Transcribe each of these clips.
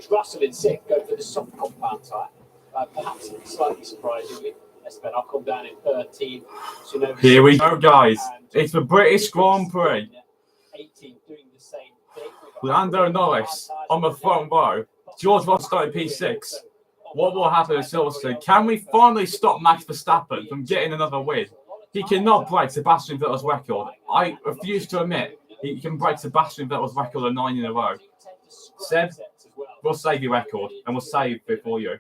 George Russell in 6th, going for the soft compound tyre. Perhaps slightly surprisingly. Esteban Ocon down in 13th. Here we go, guys. It's the British Grand Prix. 18 doing the same thing. Lando Norris on the front row. George Russell started P6. What will happen in Silverstone? Can we finally stop Max Verstappen from getting another win? He cannot break Sebastian Vettel's record. I refuse to admit he can break Sebastian Vettel's record of 9 in a row. Seb, we'll save your record, and we'll save it for you.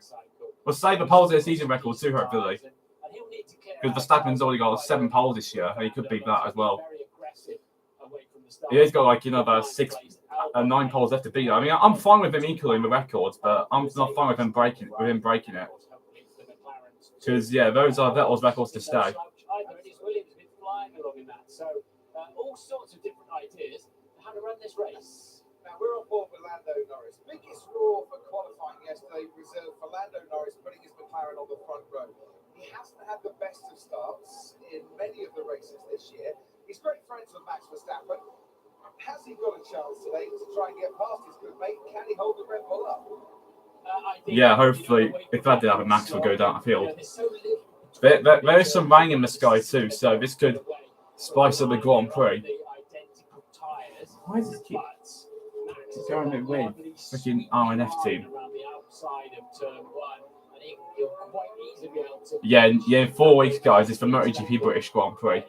We'll save the poles of the season record too, hopefully. Because Verstappen's already got 7 poles this year, and he could beat that as well. He has got like, about 9 poles left to beat. I mean, I'm fine with him equaling the records, but I'm not fine with him breaking it. Because those are Vettel's records to stay. So, all sorts of different ideas how to run this race. Now, we're on board with Lando Norris. Biggest roar for qualifying yesterday reserved for Lando Norris putting his McLaren on the front row. He hasn't had the best of starts in many of the races this year. He's great friends with Max Verstappen. Has he got a chance today to try and get past his good mate? Can he hold the Red Bull up? Hopefully, if that did happen, Max will go down the field. There is some rain in the sky too, so this could spice up the Grand Prix. Why does it keep going a bit weird? Freaking RNF team. In 4 weeks, guys, it's the MotoGP British Grand Prix.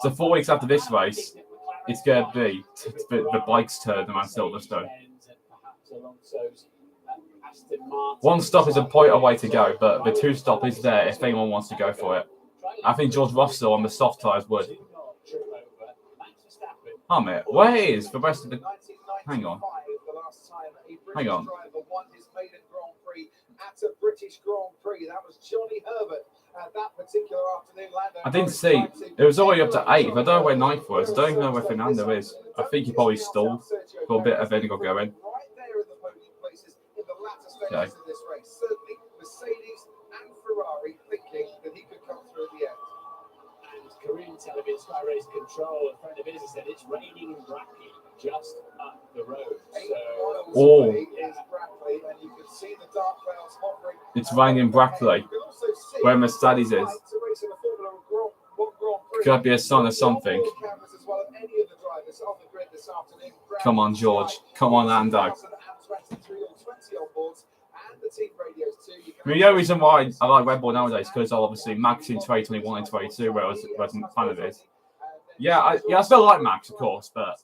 So 4 weeks after this race, it's going to be the bike's turn around Silverstone. One stop is a point away to go, but the 2 stop is there if anyone wants to go for it. I think George Russell on the soft tyres would. Oh, mate, where is the rest of the... Hang on. At a British Grand Prix. That was Johnny Herbert that particular afternoon. I didn't see. It was already up to 8th. I don't know where 9th was. I don't even know where Fernando is. I think he probably stalled for a bit of vinegar going. Right there in the podium places in the latter stages Okay. of this race. Certainly Mercedes and Ferrari thinking that he could come through at the end. And Korean television Sky Race Control, a friend of his, said it's raining in Brackley, just up the road. It's raining in Brackley, where Mercedes is. Could be a sign of something. Come on, George. Come on, Lando. I mean, the only reason why I like Red Bull nowadays is because obviously Max in 2021 and 22, where I wasn't a fan of it. I still like Max, of course, but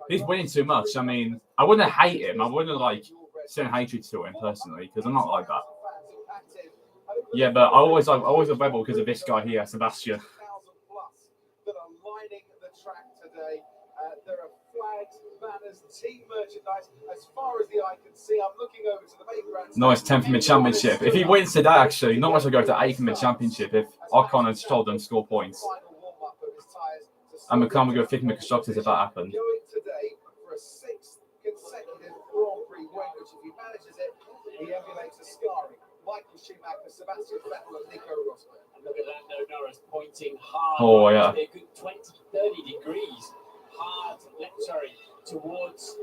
he's winning too much. I mean, I wouldn't hate him. I wouldn't send hatred to him personally because I'm not like that. Yeah, but I always love Red Bull because of this guy here, Sebastian. That are lining the track today. There are flags, banners, team merchandise as far as the eye can see. I'm looking over to the main grandstand. Nice 10th in the championship. If he wins today, actually, Norris will go to 8th in the championship if Ocon and Stroll score points. And McLaren will go 5th in the constructors if that happens. Going today for a 6th consecutive Grand Prix win, which if he manages it, he emulates a scarring. Michael Schumacher, Sebastian Vettel, and Nico Rosberg. And look at Lando Norris pointing hard. Oh, yeah. A good 20-30 degrees towards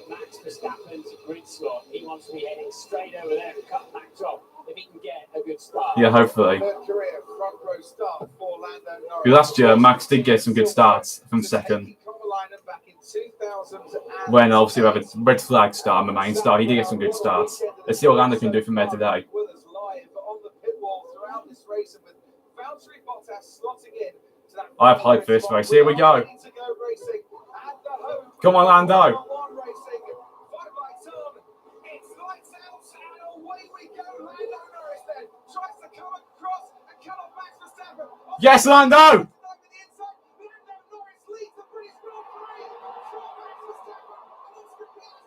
Max Verstappen's grid slot. He wants to be heading straight over there and cut Max off if he can get a good start. Yeah, hopefully. Career front row start for Lando Norris. Last year, Max did get some good starts from second. When obviously we have a red flag start and the main start, he did get some good starts. Let's see what Lando can do from there today. I have hype for this race. Here we go. Come on, Lando. Yes, Lando.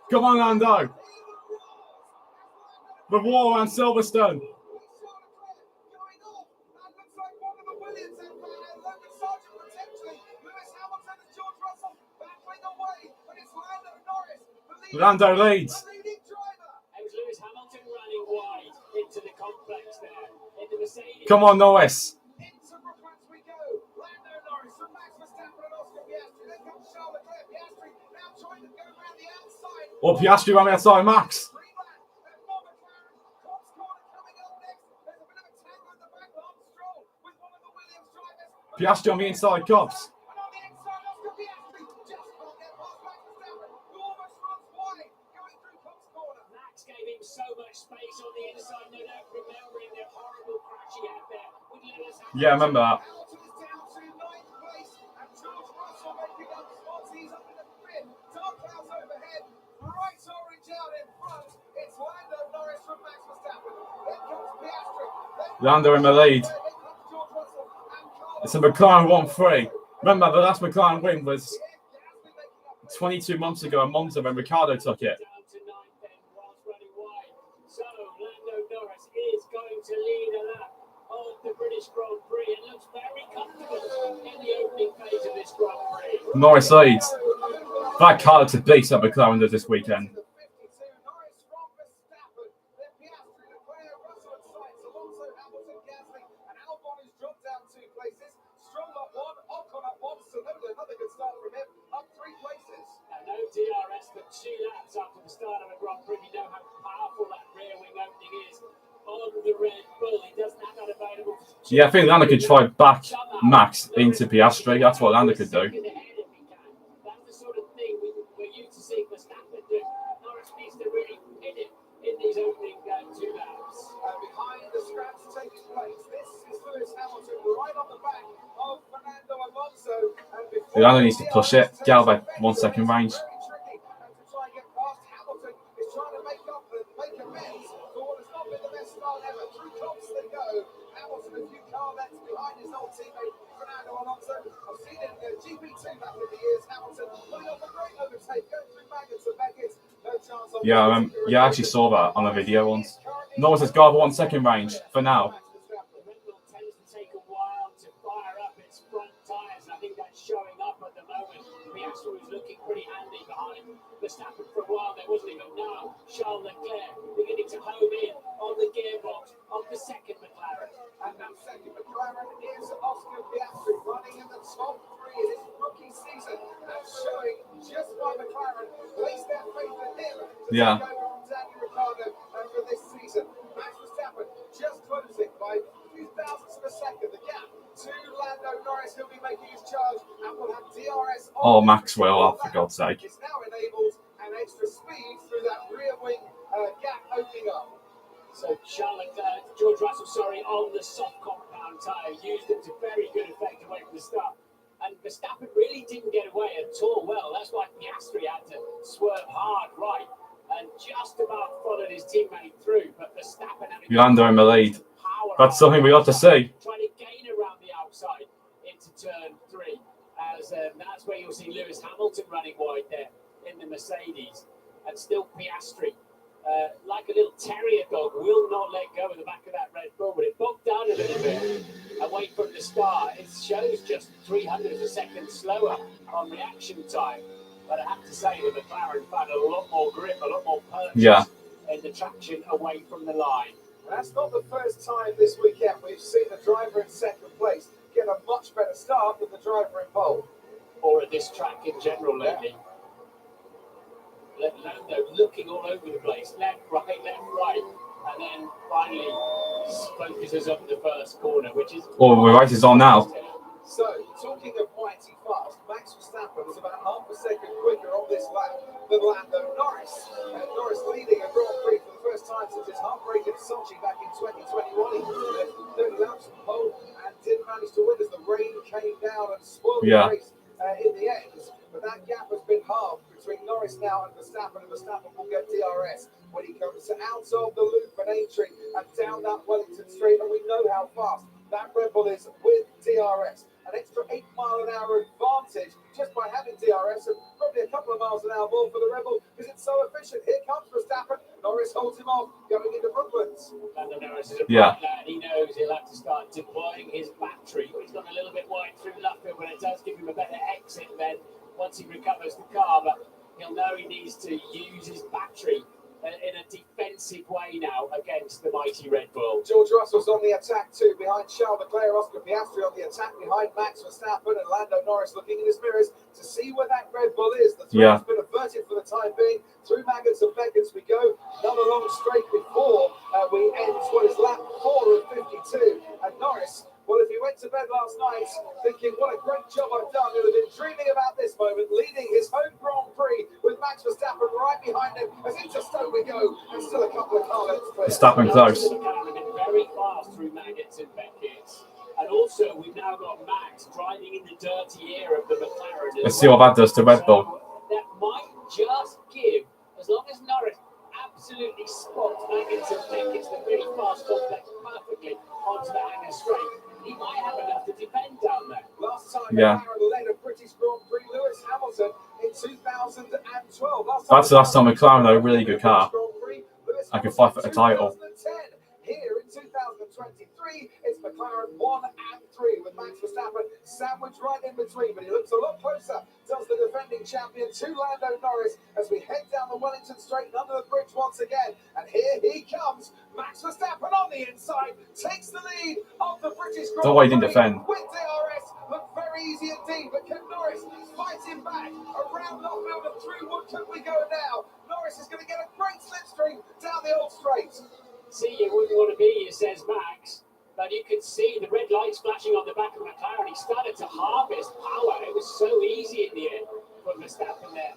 Come on, Lando. The war on Silverstone. Lando leads. It was Lewis Hamilton running wide into the complex there. Into Mercedes. Come on, Norris. Or Piastri running outside Max. Piastri on the inside cops. Max gave him so much space on the inside. No doubt remembering the horrible crash he had there. Would let us have Yeah, I remember that. Bright orange out in front. It's Lando Norris from Max Verstappen. Then comes Piastri. Lando in the lead. It's a McLaren 1-3. Remember, the last McLaren win was 22 months ago in Monza when Ricciardo took it. down to ninth then whilst running wide. So Lando Norris is going to lead a lap of the British Grand Prix and looks very comfortable in the opening phase of this Grand Prix. Norris leads. That car looks a beast that McLaren does this weekend. No DRS for 2 laps after the start of a Grand Prix. You know how powerful that rear wing opening is on the Red Bull. He doesn't have that available. Yeah, I think Lando could try back Max into Piastri. That's what Lando could do. That's the sort of thing we're used to seeing Verstappen do. Norris needs to really hit it in these opening 2 laps. Behind the scraps taking place, this is Lewis Hamilton right on the back of Fernando Alonso. Lando needs to push it. Get out by 1 second range. Very tricky to try and get past. Hamilton is trying to make amends for what has not been the best start ever. Through cops they go. Hamilton a few car lengths behind his old teammate Fernando Alonso. I've seen it in the GP2 back in the years. Hamilton putting up a great overtake, going through Magnus and Beckett. No chance on Yeah, I actually saw that on a video once. Norris has got 1 second range for now. The Red Bull tends to take a while to fire up its front tyres, and I think that's showing up at the moment. Piastri was looking pretty handy behind Verstappen for a while there, wasn't he? But now Charles Leclerc beginning to home in on the gearbox of the second McLaren. And that second McLaren is Oscar Piastri running in the top 3 in his rookie season. That's showing just why McLaren placed their faith in him to Yeah. take over from Daniel Ricciardo for this season. Max Verstappen just closing by a few thousandths of a second. The gap to Lando Norris, who'll be making his charge and will have DRS on. Oh, Maxwell, oh, for God's sake. It's now enabled an extra speed through that rear wing gap opening up. So George Russell, on the soft compound tyre, used it to very good effect away from the start. And Verstappen really didn't get away at all well. That's why Piastri had to swerve hard right and just about followed his teammate through. But Verstappen had Lando in the lead. power. That's something we ought to see. Trying to gain around the outside into turn 3. As that's where you'll see Lewis Hamilton running wide there in the Mercedes. And still Piastri. Like a little terrier dog, will not let go of the back of that Red Bull, but it bogged down a little bit away from the start. It shows just 300 of a second slower on reaction time. But I have to say that McLaren found a lot more grip, a lot more purchase in the traction away from the line. And that's not the first time this weekend we've seen the driver in second place get a much better start than the driver in pole. Or at this track in general lately. Lando looking all over the place, left, right, and then finally focuses on the first corner, which is... Oh, the race is on now. So, talking of mighty fast, Max Verstappen was about half a second quicker on this lap than Lando Norris. Norris leading a Grand Prix for the first time since his heartbreak in Sochi back in 2021. He led 30 laps from pole and didn't manage to win as the rain came down and spoiled the race in the end. But that gap has been halved between Norris now and Verstappen will get DRS when he comes out of the loop and Aintree and down that Wellington Straight. And we know how fast that Red Bull is with DRS. An extra 8 mile an hour advantage just by having DRS, and probably a couple of miles an hour more for the Red Bull because it's so efficient. Here comes Verstappen. Norris holds him off going into Brooklands. Lando Norris is a bright lad. He knows he'll have to start deploying his battery. He's gone a little bit wide through Luffield, but it does give him a better exit then once he recovers the car. But he'll know he needs to use his battery in a defensive way now against the mighty Red Bull. George Russell's on the attack too, behind Charles Leclerc. Oscar Piastri on the attack behind Max Verstappen, and Lando Norris looking in his mirrors to see where that Red Bull is. The threat has been averted for the time being. Through maggots and beckons we go. Another long straight before we end what is lap 4 of 52. And Norris, well, if he went to bed last night thinking, what a great job I've done, he'll have been dreaming about this moment, leading his home Grand Prix with Max Verstappen right behind him. As into Stowe we go, and still a couple of car lengths clear. Verstappen close. Been very fast through maggots and beckons. And also, we've now got Max driving in the dirty air of the McLaren. Let's see what that does to Red Bull. So that might just give, as long as Norris absolutely spots maggots and beckons, the really fast complex perfectly onto the hangar straight, he might have enough to defend down there. Last time McLaren led a British Grand Prix, Lewis Hamilton in 2012. That's the last time McLaren had a really good car. I could fight for a title. Here in 2023, it's McLaren 1 and 3 with Max Verstappen sandwiched right in between, but he looks a lot closer, does the defending champion, to Lando Norris as we head down the Wellington Straight and under the bridge once again. And here he comes, Max Verstappen on the inside, takes the lead of the British Grand Prix. He didn't defend. With DRS, looked very easy indeed, but can Norris fight him back around Lockfield and through? What can we go now? Norris is going to get a great slipstream down the old straight. See, you wouldn't want to be here, says Max. But you could see the red lights flashing on the back of McLaren. He started to harvest power. It was so easy in the end for Verstappen there.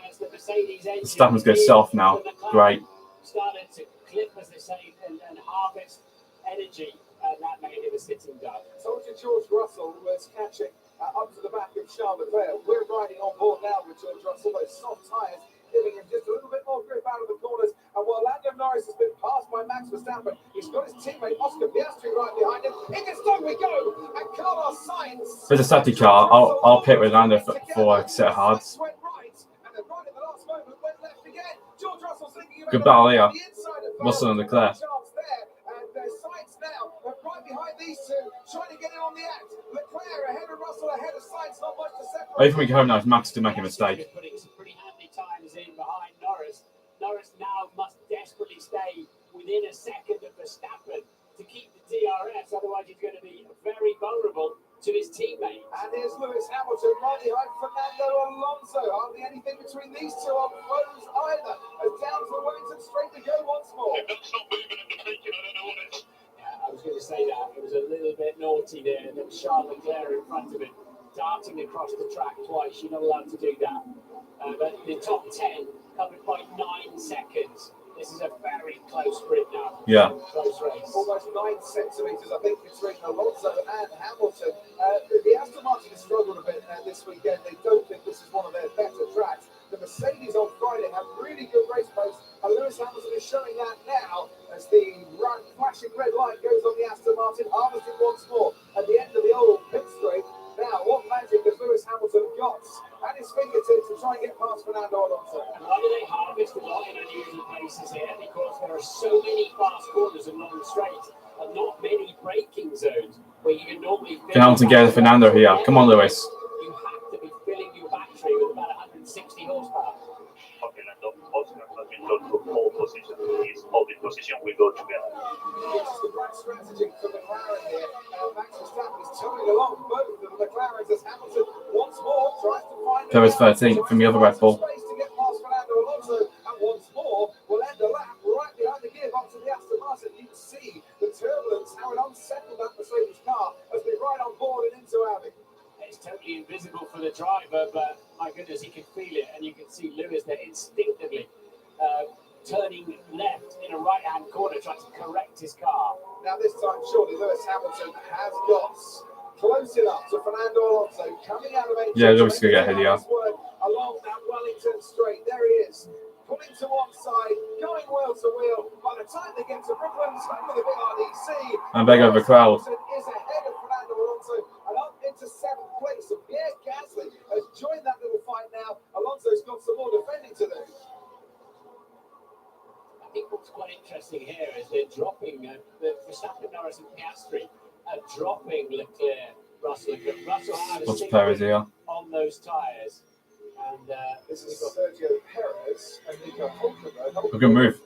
As the Mercedes engine... Verstappen's good self now. Great. Started to clip, as they say, and harvest energy. And that made him a sitting duck. Told you George Russell was catching up to the back of Charles Leclerc. We're riding on board now with George Russell. Those soft tyres giving him just a little bit more grip out of the corners. And while Lando Norris has been passed by Max Verstappen, he's got his teammate Oscar Piastri right behind him. Into Stowe we go, and Carlos Sainz. There's a safety car. I'll pit with Lando for a set of hards. Went right, and then right at the last moment went left again. George Russell's thinking about Good battle here. the inside of Russell and Leclerc. And Sainz now right behind these two, trying to get in on the act. Leclerc ahead of Russell, ahead of Sainz, not much to separate. I think we can hope now is Max to make a mistake. Putting some pretty handy times in behind Norris. Norris now must desperately stay within a second of Verstappen to keep the DRS, otherwise he's going to be very vulnerable to his teammate. And here's Lewis Hamilton right behind Fernando Alonso. Hardly anything between these two on foes either. As down to the Wellington Straight we go once more. I was going to say that. It was a little bit naughty there. And then Charles Leclerc in front of him, darting across the track twice. You're not allowed to do that. But the top 10 covered by 9 seconds. This is a very close sprint now. Yeah. Close race. Almost 9 centimetres, I think, between Alonso and Hamilton. The Aston Martin has struggled a bit this weekend. They don't think this is one of their better tracks. The Mercedes on Friday have really good race pace, and Lewis Hamilton is showing that now as the flashing red light goes on the Aston Martin, harvesting once more at the end of the old pit straight. Now, what magic has Lewis Hamilton got at his fingertips to try and get past Fernando Alonso? And why do they harvest a lot in unusual places here? Because there are so many fast corners and long straights, and not many braking zones where you can normally... Can Hamilton get Fernando here? Come on, Lewis. You have to be filling your battery with about 160 horsepower. Oscar has been told to pole position. His holding position will go together. This is the right strategy for McLaren here. Max Verstappen is towing along both of the McLarens as Hamilton once more tries to find... There is 13th from the other Red Bull. ...space to get past Fernando Alonso, and once more will end a lap right behind the gearbox of the Aston Martin. You can see the turbulence, how it unsettled that Mercedes car as they ride on board and into Abbey. It's totally invisible for the driver, but my goodness, he can feel it, and you can see Lewis there instinctively turning left in a right-hand corner, trying to correct his car. Now this time, surely Lewis Hamilton has got close enough to Fernando Alonso coming out of... Yeah, Lewis could get ahead, yeah. Along that Wellington Straight, there he is, pulling to one side, going wheel to wheel. By the time they get to Brooklyn, home of the big RDC, and beg over the crowd. Is ahead of Fernando Alonso and up into 7th place. So Pierre Gasly has joined that little fight now. Alonso's got some more defending to do. I think what's quite interesting here is they're dropping the Verstappen, Norris, and Piastri are dropping Leclerc, Russell. Russell had a single on those tyres. And This is Sergio Perez and Nico Hulkenberg. A good move.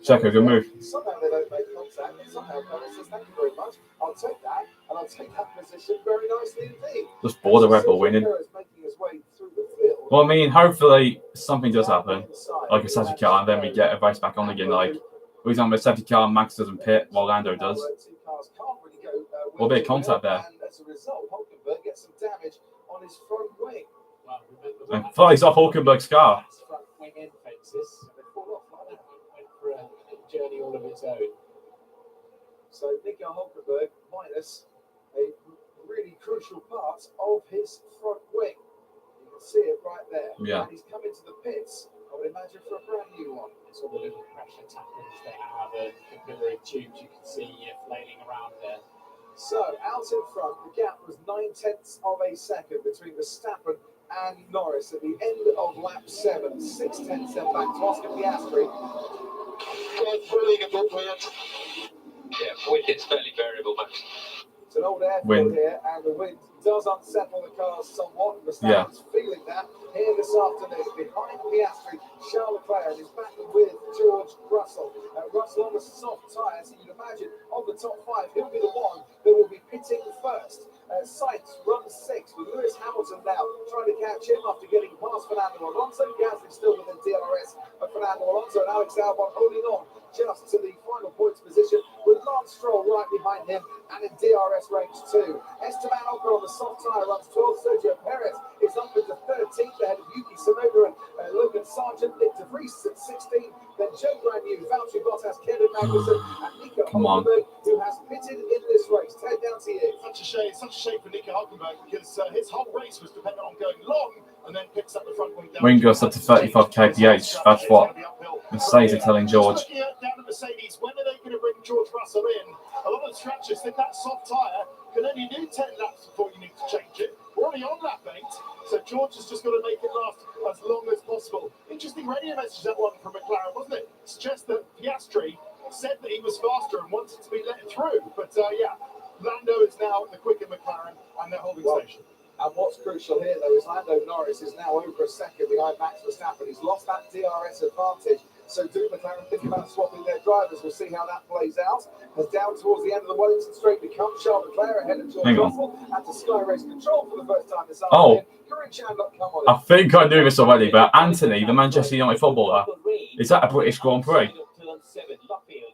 Checo, good move. Somehow they don't make contact. Somehow Perez says, thank you very much. I'll take that, and I'll take that position very nicely indeed. Just bore the Red Bull winning. Perez making his way through the field. Well, I mean, hopefully something does happen, like a safety car, and then we get a race back on again. Like, for example, a safety car, Max doesn't pit while Lando does. Or a bit of contact there. And as a result, Hulkenberg gets some damage on his front wing. And flies off Hulkenberg's car. Front wing end fences. They fall off like that. Went for a journey all of its own. So Nico Hulkenberg minus a really crucial part of his front wing. You can see it right there. Yeah. And he's coming to the pits, I would imagine, for a brand new one. It's all the little pressure tappings they have, and capillary tubes you can see flailing around there. So out in front, the gap was 9/10 of a second between Verstappen and Norris at the end of lap 7. 6/10 back to Oscar Piastri. Yeah, wind is fairly variable, Max. It's an old airfield here, and the wind does unsettle the cars somewhat. Verstappen's feeling that here this afternoon. Behind Piastri, Charles Leclerc is back with George Russell. Russell on the soft tyres, and you'd imagine of the top 5, he'll be the one that will be pitting first. Sainz runs 6 with Lewis Hamilton now trying to catch him after getting past Fernando Alonso. Gasly still within DRS of Fernando Alonso, and Alex Albon holding on just to the final points position with Lance Stroll right behind him and in DRS range 2. Esteban Ocon on the soft tyre runs 12. Sergio Perez is up into 13th ahead of Yuki Tsunoda and Logan Sargent. Nick de Vries at 16. Then Joe Granu, Valtteri Bottas, Kevin Magnussen, and Nico Hulkenberg, who has pitted in this race. Ted, down to you. Such a shame for Nico Hulkenberg because his whole race was dependent on going long and then picks up the front wing. Wing goes up to 35 kph. That's what Mercedes are telling George. Looking at down at Mercedes, when are they going to bring George Russell in? A lot of stretches, if that soft tyre can only do 10 laps before you need to change it. We're already on lap 8, so George has just got to make it last as long as possible. Interesting radio message, that one from McLaren, wasn't it? Suggests that Piastri said that he was faster and wanted to be let through. But yeah, Lando is now at the quicker McLaren and they're holding station. And what's crucial here, though, is Lando Norris is now over a second behind Max Verstappen. He's lost that DRS advantage. So do McLaren think about swapping their drivers? We'll see how that plays out. As down towards the end of the Wellington straight becomes Charles Leclerc ahead of George Russell and to Sky Race Control for the first time this afternoon. I think I knew this already, but Anthony, the Manchester United footballer, is that a British Grand Prix?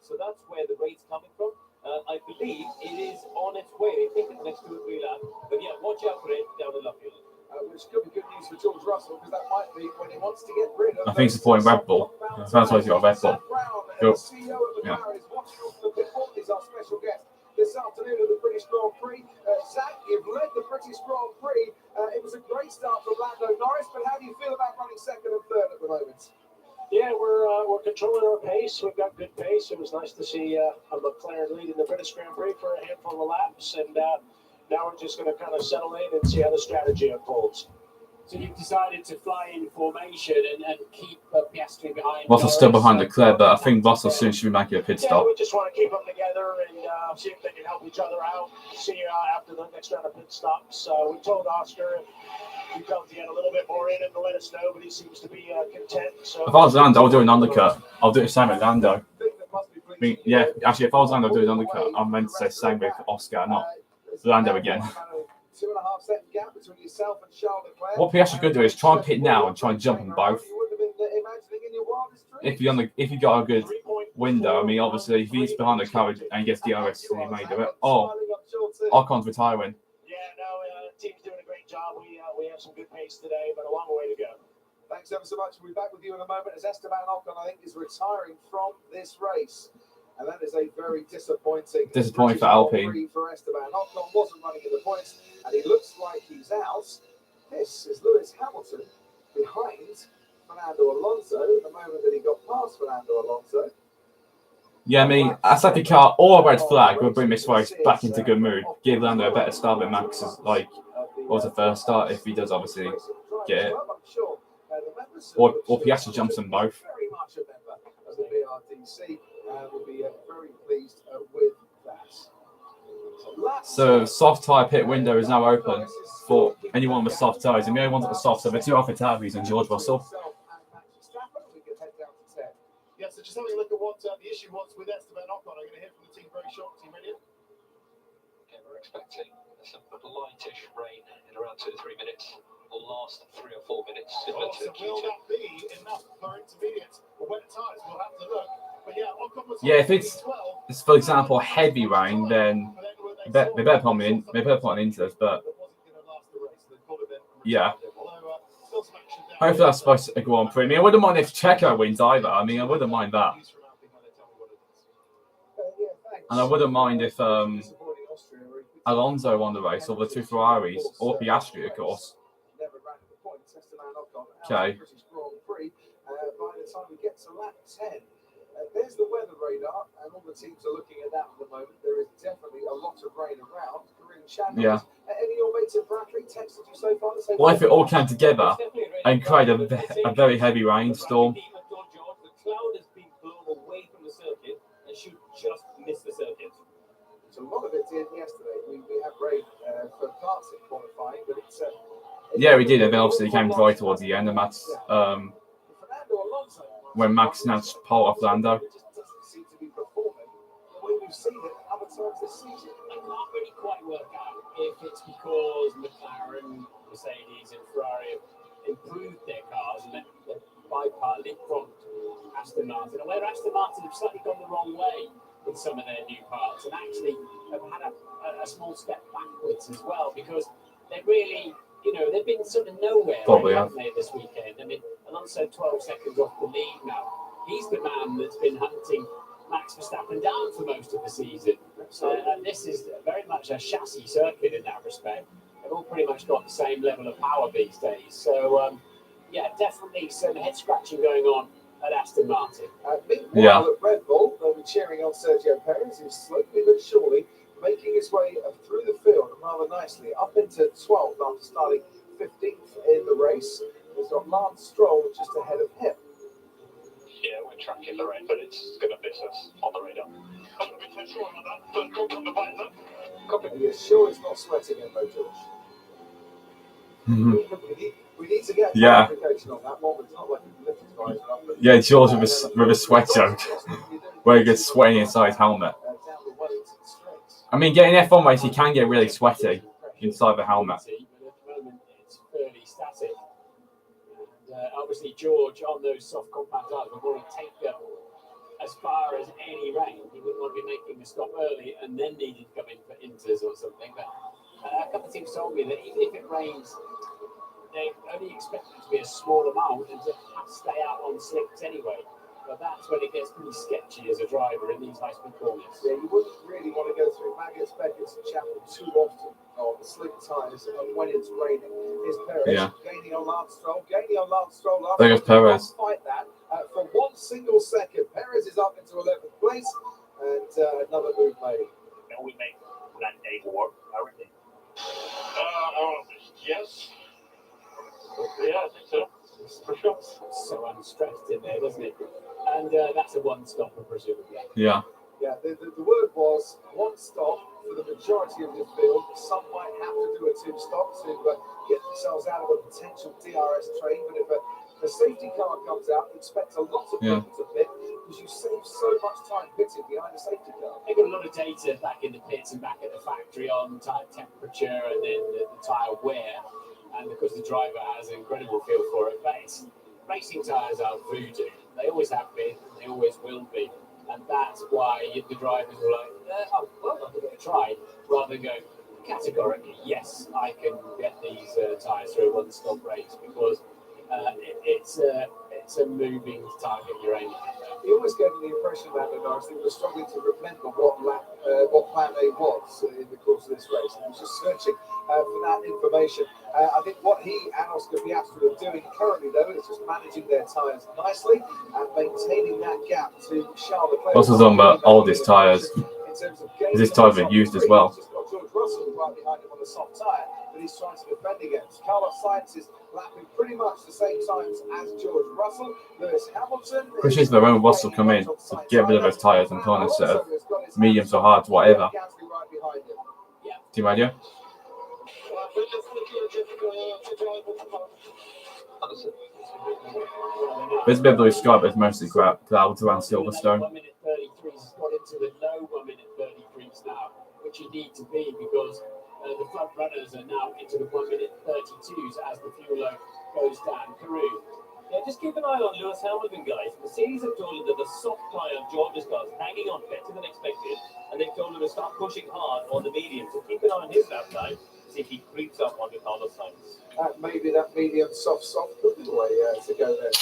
So that's where the rate's coming from. I believe it is on its way. I think in the next 2 or 3 laps. But yeah, watch out for it down the Luffield. Which could be good news for George Russell because that might be when he wants to get rid of. I think he's supporting Red Bull. That's why he's got a Red Bull. The CEO of McLaren is watching off the pit wall. He's our special guest this afternoon at the British Grand Prix. Zach, you've led the British Grand Prix. It was a great start from Lando Norris, but how do you feel about running second and third at the moment? Yeah, we're controlling our pace. We've got good pace. It was nice to see a McLaren leading the British Grand Prix for a handful of laps, and now we're just going to kind of settle in and see how the strategy unfolds. So you've decided to fly in formation and keep Piastri behind. Russell's still behind Leclerc, but I think Russell soon should be making a pit Yeah, stop. we just want to keep them together and see if they can help each other out. See after the next round of pit stops. We told Oscar he felt he had a little bit more in him to let us know, but he seems to be content. So If I was Lando, I'll do an undercut. I'll do the same with Lando. I mean, yeah, actually, if I was Lando, I'll do an undercut. I meant to say same with Oscar, not Lando again. 2.5 second gap between yourself and Charles Leclerc. What Piastri could do is try and pit now and try and jump them both. If you got a good window, I mean, obviously, if he's behind the car and he gets DRS, then he may do it. Oh, Ocon's retiring. yeah, no, team's doing a great job. We have some good pace today, but a long way to go. Thanks ever so much. We'll be back with you in a moment as Esteban Ocon, I think, is retiring from this race. And that is a very disappointing for Alpine. For Esteban Ocon, wasn't running in the points, and he looks like he's out. This is Lewis Hamilton behind Fernando Alonso the moment that he got past Fernando Alonso. Yeah, I mean, a safety car or a red flag would bring this race back into good mood. Give Lando a better start than Max's, like, was the first start if he does obviously get it. Or Piastri jumps them both. Very much a member of the BRDC. We'll be very pleased with that. So soft tyre pit window is now open for anyone with soft tyres, and the only ones with soft are the two AlphaTauris and George Russell. Yeah, so just having a look at what the issue was with Esteban Ocon. I'm going to hear from the team very short. Team ready? Okay, we're expecting some lightish rain in around 2 to 3 minutes. Will last 3 or 4 minutes. Similar to So will that be enough for intermediate or wet tyres? We'll have to look. But yeah, Ocon was Yeah, if it's for example heavy rain, then they better put me in. They better put an inters, but yeah. Hopefully that's supposed to go on for me. I wouldn't mind if Checo wins either. I mean, I wouldn't mind that. And I wouldn't mind if Alonso won the race, or the two Ferraris, or Piastri, of course. Okay. By the time we get to lap 10, there's the weather radar, and all the teams are looking at that at the moment. There is definitely a lot of rain around. Yeah. Any of your mates in Bradley texted you so far? What if it all came together and created a very heavy rainstorm? The cloud has been blown away from the circuit and should just miss the circuit. So a lot of it did yesterday. We have rain for parts of qualifying, but it's yeah, we did. And then obviously it came dry towards the end, and that's when Max snatched pole off Lando. It just doesn't seem to be performing the way we've seen it other times this season. I can't really quite work out if it's because McLaren, Mercedes, and Ferrari have improved their cars and they've leapfrogged Aston Martin, and whether Aston Martin have slightly gone the wrong way with some of their new parts and actually have had a small step backwards as well, because they really, they've been sort of nowhere, Probably, haven't they, this weekend? I mean, Alonso 12 seconds off the lead now. He's the man that's been hunting Max Verstappen down for most of the season. And this is very much a chassis circuit in that respect. They've all pretty much got the same level of power these days. So, yeah, definitely some head scratching going on at Aston Martin. Meanwhile, at Red Bull, they'll be cheering on Sergio Perez, who's slowly but surely making his way through the field and rather nicely up into 12th after starting 15th in the race. He's got Lance Stroll just ahead of him. Yeah, we're tracking the rain, but it's going to miss us on the radar. I'm not so sure about that. Are you sure it's not sweating in though, George? We need to get clarification on that one, but it's not like a lift guys up. Yeah, George with a sweat joke where he gets sweating inside his helmet. I mean, getting F1 race, he can get really sweaty inside the helmet. But at the moment, it's fairly static. And obviously, George, on those soft compact tires, would want to take them as far as any rain. He wouldn't want to be making a stop early and then needing to come in for inters or something. But a couple of teams told me that even if it rains, they only expect it to be a small amount and to have to stay out on slicks anyway. But that's when it gets pretty sketchy as a driver in these high-speed corners. Yeah, you wouldn't really want to go through Maggots, Beckett's, and Chapel too often on the slick tyres when it's raining. Here's Perez gaining on Lance Stroll. There goes Perez. Fight that for 1 single second. Perez is up into 11th place, and another move made. Can we make that day work? Everything. Yes. Yeah, I think so. For sure. So unstressed in there, doesn't it? And that's a one-stopper, presumably. Yeah. Yeah, the word was one stop for the majority of the field. Some might have to do a two-stop to get themselves out of a potential DRS train. But if a safety car comes out, expect a lot of people to pit because you save so much time pitting behind a safety car. They've got a lot of data back in the pits and back at the factory on tyre temperature and then the tyre wear. And because the driver has an incredible feel for it, but racing tyres are voodoo. They always have been, and they always will be. And that's why the drivers are like, oh, well, I'm going to try, rather than going, categorically, yes, I can get these tyres through a one-stop race, because it's a moving target you're aiming at. You always get the impression that Norris that he was struggling to remember what plan A was in the course of this race. He was just searching for that information. I think what he and Oscar Piastri are doing currently, though, is just managing their tyres nicely and maintaining that gap to Charles Leclerc. This is on the oldest tyres. This tyre been used as well. Just got George Russell right behind him on the soft tyre that he's trying to defend against. Carlos Sainz is lapping pretty much the same times as George Russell. Lewis Hamilton. Which is when Russell come in to get rid of those tyres and kind of set of mediums or hards, whatever. Right behind him. Team radio. There's a bit of blue sky, but it's mostly clouds around Silverstone. 1 minute 33s has got into the low 1 minute 33s now, which you need to be because the front runners are now into the 1 minute 32s as the fuel load goes down. Carew. Yeah, just keep an eye on Lewis Hamilton, guys. Mercedes have told him that the soft tyre on George's car is hanging on better than expected, and they've told him to start pushing hard on the medium. So keep an eye on his lap time, see if he creeps up onto Carlos Sainz. Maybe that medium soft could be the way to go there.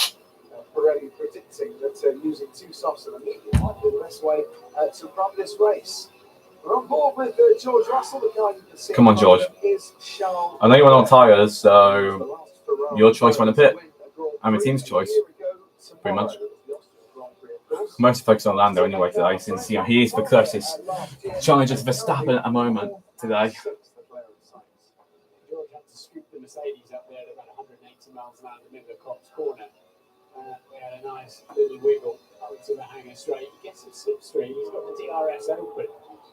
Pirelli predicting that using two softs and a medium might be the best way to run this race. We're on board with George Russell, the guy you can see. Come on, George. I know you went on tyres, so your choice went a pit. I'm a team's choice, pretty much. Most focus on Lando anyway today, since he is the closest challenger to Verstappen at the moment today. George had to scoop the Mercedes up there at about 180 miles an hour in the middle of Cops Corner. We had a nice little wiggle onto the hanger straight. He gets some slipstream. He's got the DRS open.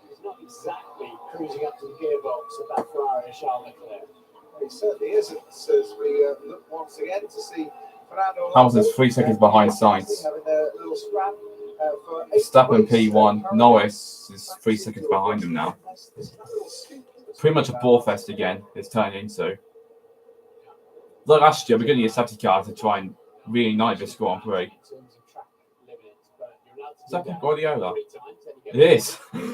He's not exactly cruising up to the gearbox of that Ferrari Charles Leclerc. He certainly isn't, as we look once again to see Fernando Hamilton's 3 seconds behind Sainz. Verstappen P1. Norris is 3 seconds behind him now. Pretty much a ball fest again, it's turning into. Like last year, we're going to use safety car to try and reunite this Grand Prix. Is that Pep Guardiola? It is. Pep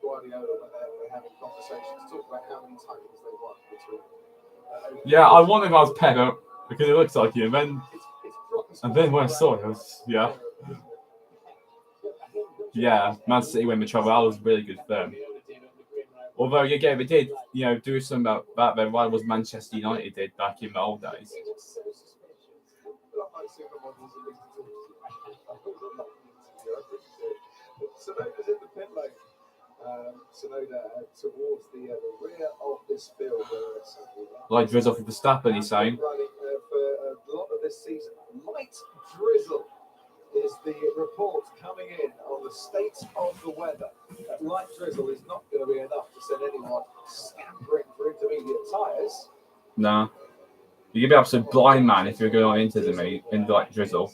Guardiola, when they're having conversations, talk about how many titles they won between. Yeah, I wonder if I was Pep because it looks like you. And then when I saw it, was Man City when the travel was really good for them. Although they did, do something about that. Their rivals Manchester United did back in the old days. Sonoda's in the pit lane. Sonoda towards the rear of this field. Light drizzle for Verstappen, he's saying. Running for a lot of this season. Light drizzle is the report coming in on the state of the weather. Light drizzle is not going to be enough to send anyone scampering for intermediate tyres. Nah. You can be absolute blind man if you're going on into the in light drizzle.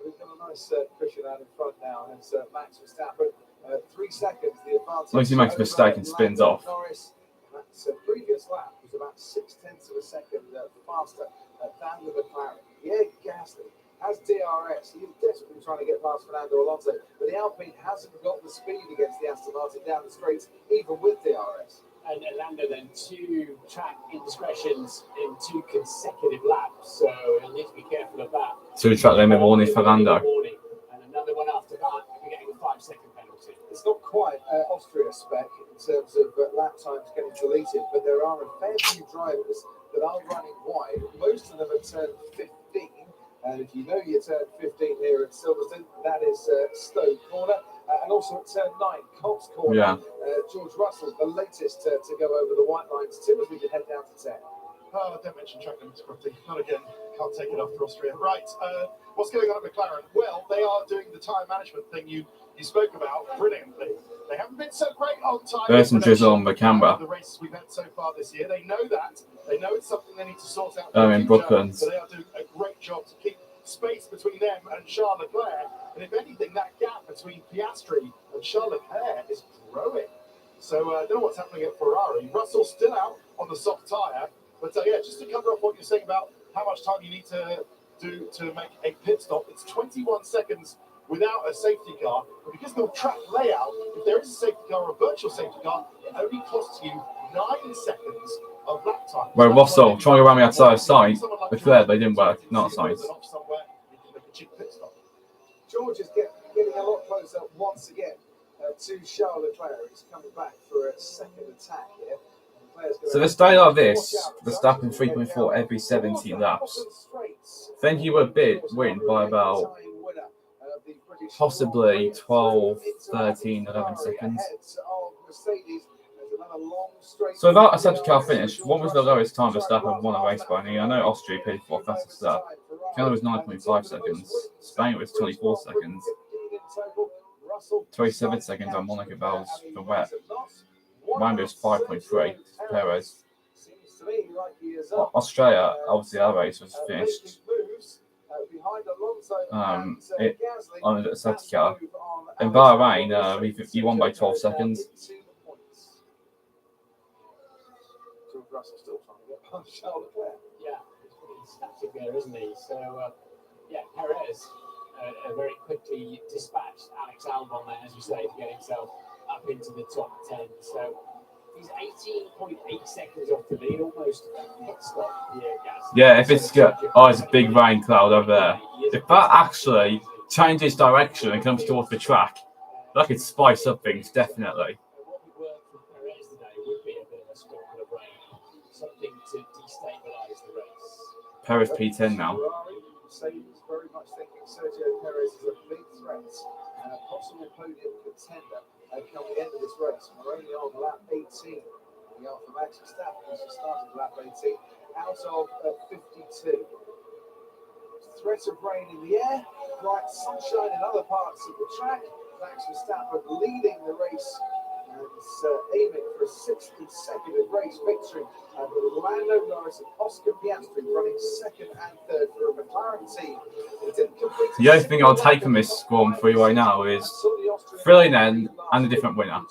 We've got a nice cushion out in front now, and it's Max Verstappen. 3 seconds, the advantage. As long as he makes a mistake and spins off. Norris, that previous lap was about 0.6 of a second faster than the McLaren. Yeah, Gasly has DRS. He's desperately trying to get past Fernando Alonso, but the Alpine hasn't got the speed against the Aston Martin down the straights, even with DRS. And Lando then 2 track indiscretions in 2 consecutive laps, so he'll need to be careful of that. 2 track limit warning for Lando. And another one after that, we're getting a 5-second penalty. It's not quite Austria spec in terms of lap times getting deleted, but there are a fair few drivers that are running wide. Most of them have turned 15, and if you know you turned 15 here at Silverstone, that is Stowe Corner. And also at turn 9, Cops Corner. Yeah. George Russell, the latest to go over the white lines too, as we can head down to 10. Don't mention track limits, Crofty. Not again. Can't take it after Austria. Right. What's going on at McLaren? Well, they are doing the tyre management thing you spoke about brilliantly. They haven't been so great on tyre. There's some drizzle on the camera. The races we've had so far this year, they know that. They know it's something they need to sort out. In Brooklands. So they are doing a great job to keep space between them and Charles Leclerc. And if anything, that gap between Piastri and Charles Leclerc is growing. So I don't know what's happening at Ferrari. Russell's still out on the soft tyre. But just to cover up what you're saying about how much time you need to do to make a pit stop, it's 21 seconds without a safety car. But because of the track layout, if there is a safety car or a virtual safety car, it only costs you 9 seconds of lap time. Well, Russell trying to run me outside of sight. Leclerc, they didn't work, not Sainz. George is getting a lot closer once again to Charles Leclerc. He's coming back for a second attack here. So the style of this, Verstappen 3.4 every 17 laps. Then he would win by about possibly 12, 13, 11 seconds. So without a safety car finish, what was the lowest time Verstappen won a race by? I know Austria paid for fastest lap. Canada was 9.5 seconds. Spain was 24 seconds. total. Russell 27 seconds on Monaco Bells for wet. Rando's 5.3. Perez. Seems to me like he is Australia, obviously our race was finished behind Alonso on a safety car. In Bahrain, he won by 12 seconds. George Russell still trying to get past Charles Leclerc. Yeah, he's static there, isn't he? So, yeah, Perez very quickly dispatched Alex Albon there, as you say, to get himself up into the top 10. So he's 18.8 seconds off the lead, almost a pit stop here, Gaz. Yeah, if it's good. Oh, it's a big rain cloud over there. If that actually changes direction and comes towards the track, that could spice up things, definitely. What would work for Perez today would be a bit of a sprinkle of rain, something to destabilise the race. Perez P10 now. Mercedes very much thinking Sergio Perez is a big threat and a possible podium contender come the end of this race. We're only on lap 18. We are for Max Verstappen, who started lap 18, out of 52. Threat of rain in the air, bright sunshine in other parts of the track. Max Verstappen leading the race and aiming for a 6th consecutive race victory. With Lando Norris and Oscar Piastri running 2nd and 3rd for a McLaren team. The only thing I'll take from this Grand Prix right now is thrilling end and a different winner.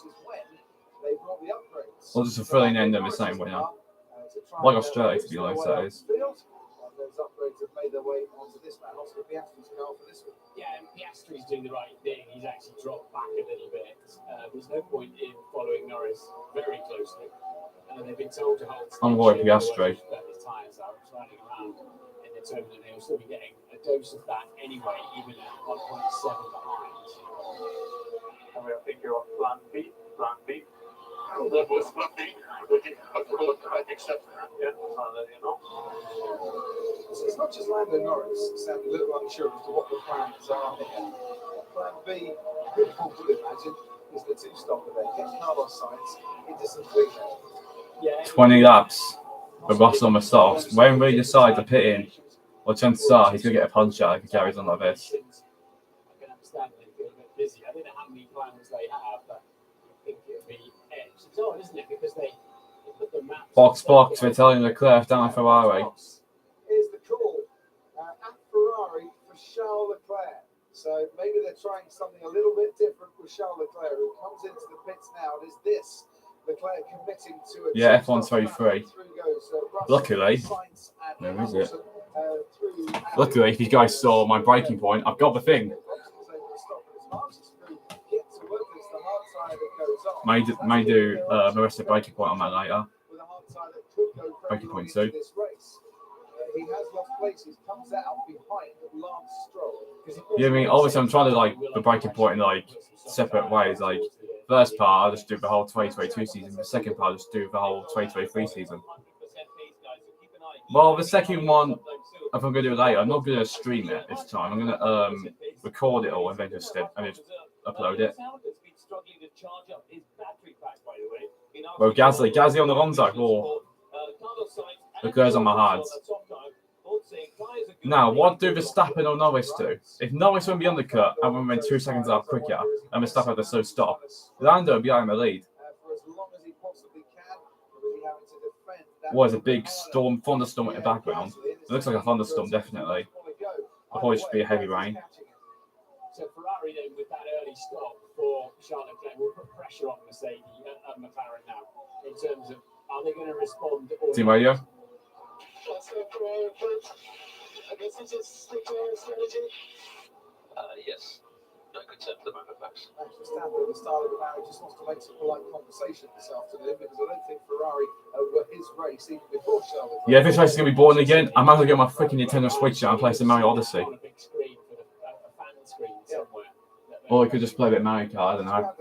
Or just a thrilling end and the same winner. Like Australia, to be honest, that is. Those upgrades have made their way onto this man, Oscar Piastri's car for this one. Yeah, and Piastri's doing the right thing. He's actually dropped back a little bit. There's no point in following Norris very closely. They've been told to hold. On Roy Piastri. His tyres are running around in the turn, and he'll still be getting a dose of that anyway, even at 1.7 behind. And we are thinking of plan B. That was plan B. I accept. Yeah, I'll let you know. So it's not just Lando Norris sounding a little unsure as to what the plans are here. Plan B, people would imagine, is the two-stopper there. Get Carlos Sainz into some clean air. Yeah, 20 laps for Russell on the softs. When we decide to pit in, well, chances are he's going to get a punch out if he carries on like this. I can understand they feel a bit busy. I don't know how many plans they have, but I think it'll be edged. It's odd, isn't it? Because they put the maps. Box, for Italian Leclerc down at Ferrari. Here's the call at Ferrari for Charles Leclerc. So maybe they're trying something a little bit different with Charles Leclerc, who comes into the pits now. And is this Leclerc committing to a F1's very free. Luckily, where is it? Luckily, if you guys saw my braking point, I've got the thing. May do the rest of the breaking point on that later. Breaking point 2. He has lost places, comes out behind Lance Stroll. Yeah, I mean, obviously I'm trying to like the breaking point in like separate ways. Like first part, I'll just do the whole 2022 season. The second part, I'll just do the whole 2023 season. Well, the second one, if I'm going to do it later, I'm not going to stream it this time. I'm going to record it all and then just upload it. Well, Gasly on the wrong side. Oh, the girls on my hands. Now, what do Verstappen or Norris do? If Norris won't be undercut and we went 2 seconds out quicker, and Verstappen had to slow stop, Lando will be out in the lead. What is a big storm, thunderstorm in the background? It looks like a thunderstorm, definitely. It probably should be a heavy rain. So Ferrari then, with that early stop for Charles Leclerc, will put pressure on Mercedes and McLaren now in terms of are they going to respond? Team radio. Yes. No concern for the moment, Max. Max Verstappen, the style of the marriage, just wants to make some polite conversation this afternoon because I don't think Ferrari were his race even before Charles. Yeah, if this race is going to be boring again, I might as well get my freaking Nintendo Switch out and play some Mario Odyssey. Or I could just play a bit of Mario Kart, I don't know.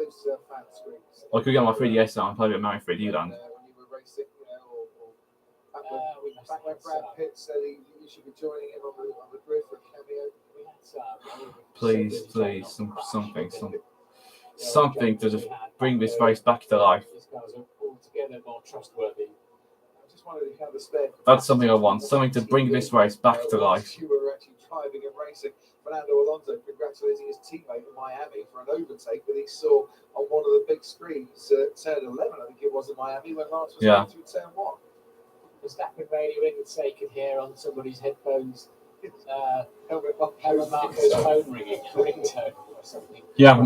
Or I could get my 3DS out and play a bit of Mario 3D Land. Back when Brad Pitt said you should be joining him on the grid for a cameo. Please, something to just bring this race back to life. That's something I want. Something to bring this race back to life. You were actually driving and racing. Fernando Alonso, congratulating his teammate in Miami for an overtake that he saw on one of the big screens at turn 11, I think it was in Miami, when Lance was going through turn 1. Verstappen radio in so you could hear on somebody's headphones Helmut Marko's phone ringing, ringtone or something. Yeah,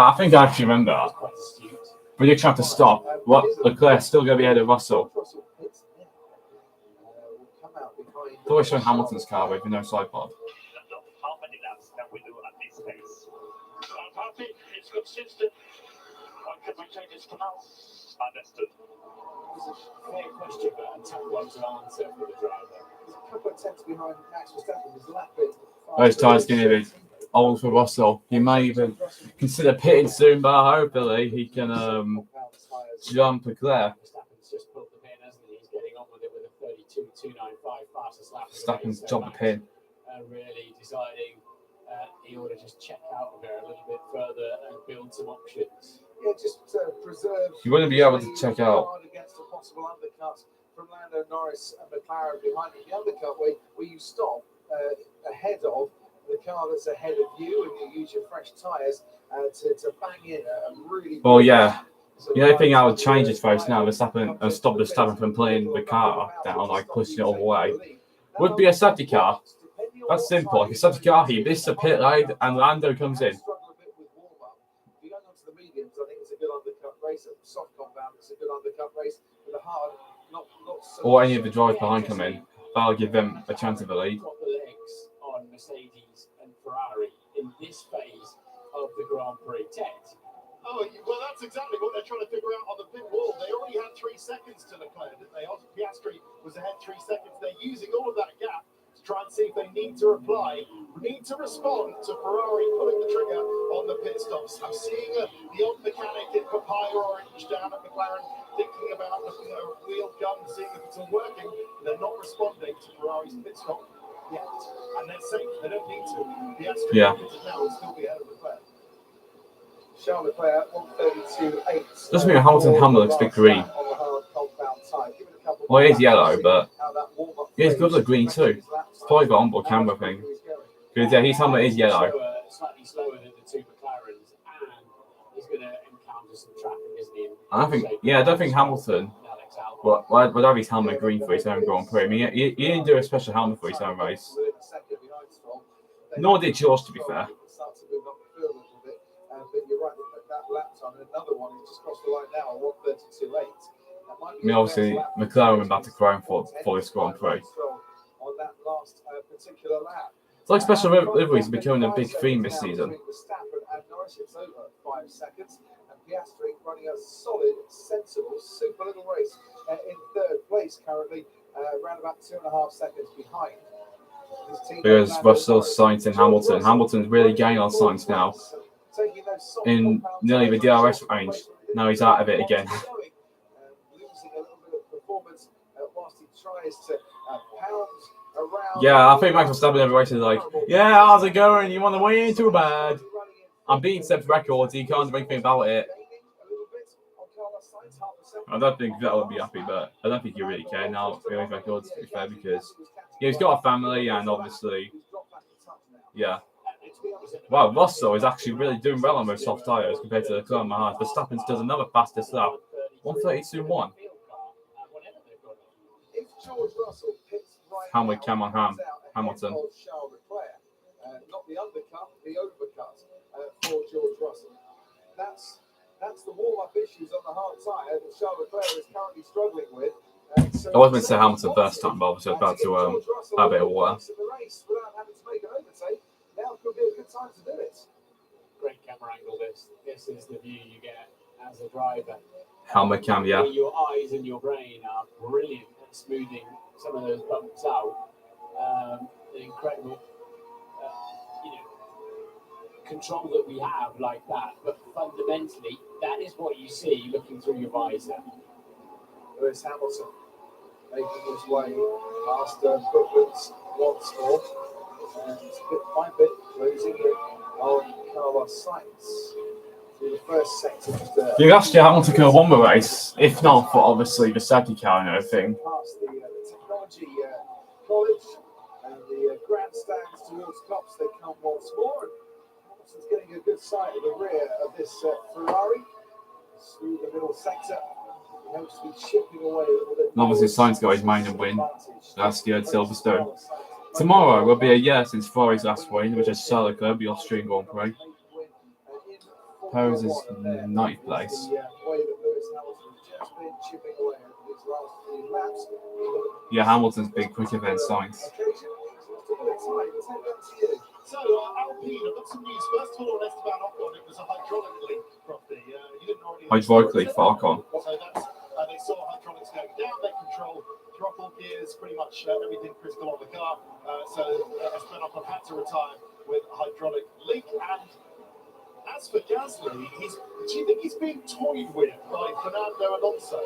I think I actually remember that. Quite astute. But you're trying to stop. What? Leclerc's still going to be ahead of Russell. Always showing Hamilton's car with no side pod. How many laps can we do at this pace? I'm happy. It's consistent. What can we change this to now? Understood. It's a fair question, but a tough one to answer for the driver. There's a couple of tenths behind Max Verstappen. His lap bit. Those tyres going to be old for Russell. He may even consider pitting soon, but hopefully he can jump Leclerc. Verstappen's just put the pin, hasn't he? He's getting on with it with a 32.295 fastest lap. Verstappen's jumped the pin. Really deciding he ought to just check out of there a little bit further and build some options. Yeah, just preserve. You wouldn't be able to check out. Against a possible undercut from Lando Norris and McLaren behind you. The undercut where you stop ahead of the car that's ahead of you, and you use your fresh tyres to bang in a really. Well, yeah. The only thing I would change is face now, Verstappen, and stop Verstappen from playing the car down, like pushing it all the way, would be a safety car. That's simple. Like a safety car, he misses a pit lane, and Lando comes in. Or any of the drivers behind come in, that'll give them a chance of a lead. Got the legs on Mercedes and Ferrari in this phase of the Grand Prix. Ted. Oh, well, that's exactly what they're trying to figure out on the pit wall. They already had 3 seconds to Leclerc, didn't they? Piastri was ahead 3 seconds. They're using all of that gap to try and see if they need to respond to Ferrari pulling the trigger on the pit stops. I'm seeing the old mechanic in papaya orange down at McLaren thinking about looking at a wheel gun, seeing if it's all working. They're not responding to Ferrari's pit stop yet. And they're safe. They don't need to. Piastri now will still be ahead of Leclerc. Charles Leclerc, 132.8. Doesn't mean Hamilton looks a bit green. Well, it is yellow, but yeah, he's good at green too. It's probably the onboard camera thing. Because yeah, his helmet is yellow. Slightly slower than the two McLarens, and he's going to encounter some traffic, isn't he? I don't think Hamilton would have his helmet green for his own Grand Prix. I mean, he didn't do a special helmet for his own race. Nor did George, to be fair. But you're right, that lap time and another one, he's just crossed the line now, 132.8. I mean, obviously, McLaren went back to Crown for this Grand Prix. On that last particular lap. It's like special liveries are becoming a big theme this season. Verstappen and Norris, it's over 5 seconds, and Piastri running a solid, sensible, super little race in third place currently, around about 2.5 seconds behind. There's Russell, Sainz, and Hamilton. Hamilton's really gaining on Sainz now. In nearly the DRS range. Now he's out of it again. Yeah, I think Max Verstappen every race is like, yeah, how's it going? You want to win? Too bad. I'm beating Seb's records. He can't do anything about it. I don't think that would be happy, but I don't think he really care now. Beating records, to be fair, because he's got a family and obviously, yeah. Wow, Russell is actually really doing well on those soft tyres compared to the current Mahan. Verstappen does another fastest lap, 132.1. Hamilton, Hamilton. Not the undercut, the overcut for George Russell. That's the warm-up issues on the hard tyre that Charles Leclerc is currently struggling with. I was meant to say Hamilton first time, but obviously I was about to have a bit of water. Now could be a good time to do it. Great camera angle. This is the view you get as a driver. Helmet cam, yeah. Your eyes and your brain are brilliant at smoothing some of those bumps out. The incredible, control that we have like that. But fundamentally, that is what you see looking through your visor. Lewis Hamilton making his way past Brooklands once more. And bit by bit closing in on Carlos Sainz through the first sector. You actually Hamilton could have won the race, if not for obviously the safety car and everything. Past the technology college and the grandstands towards Cops, they come once more. And Hamilton's getting a good sight of the rear of this Ferrari through the middle sector. He hopes to be chipping away a little bit. And obviously, Sainz got his maiden win last year at Silverstone. Tomorrow will be a year since Ferrari's last win, which is Salica, the Austrian Grand Prix. Perez is in 9th place. Yeah, Hamilton's big quicker than Sainz. So, Alpine, I've got some news. First of all, on Esteban Ocon, it was a hydraulic leak from the. You didn't already. Hydraulic leak for Ocon. So that's, they saw hydraulics going down. They control throttle gears, pretty much everything critical on the car. So Esteban Ocon had to retire with a hydraulic leak. And as for Gasly, do you think he's being toyed with by Fernando Alonso?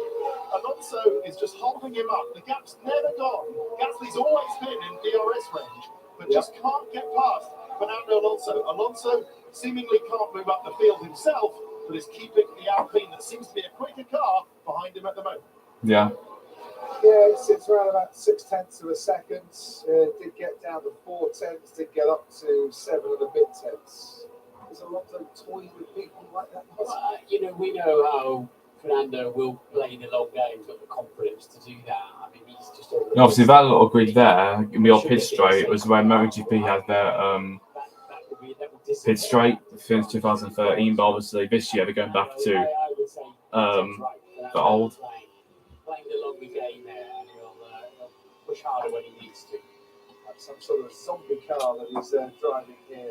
Alonso is just holding him up. The gap's never gone. Gasly's always been in DRS range, but just can't get past Fernando Alonso. Alonso seemingly can't move up the field himself, but is keeping the Alpine that seems to be a quicker car behind him at the moment. Yeah. Yeah, it sits around about 0.6 of a second. Did get down to 0.4, did get up to 7 and a bit tenths. There's a lot of toying with people like that. We know how Fernando will play the long games, got the confidence to do that. I mean, he's just already. Obviously, that little grid there, in the old pit straight, was where MotoGP had their pit straight since 2013, but obviously this year they're going back to the old. Playing the longer game there, and he'll push harder when he needs to. Some sort of zombie car that he's driving here.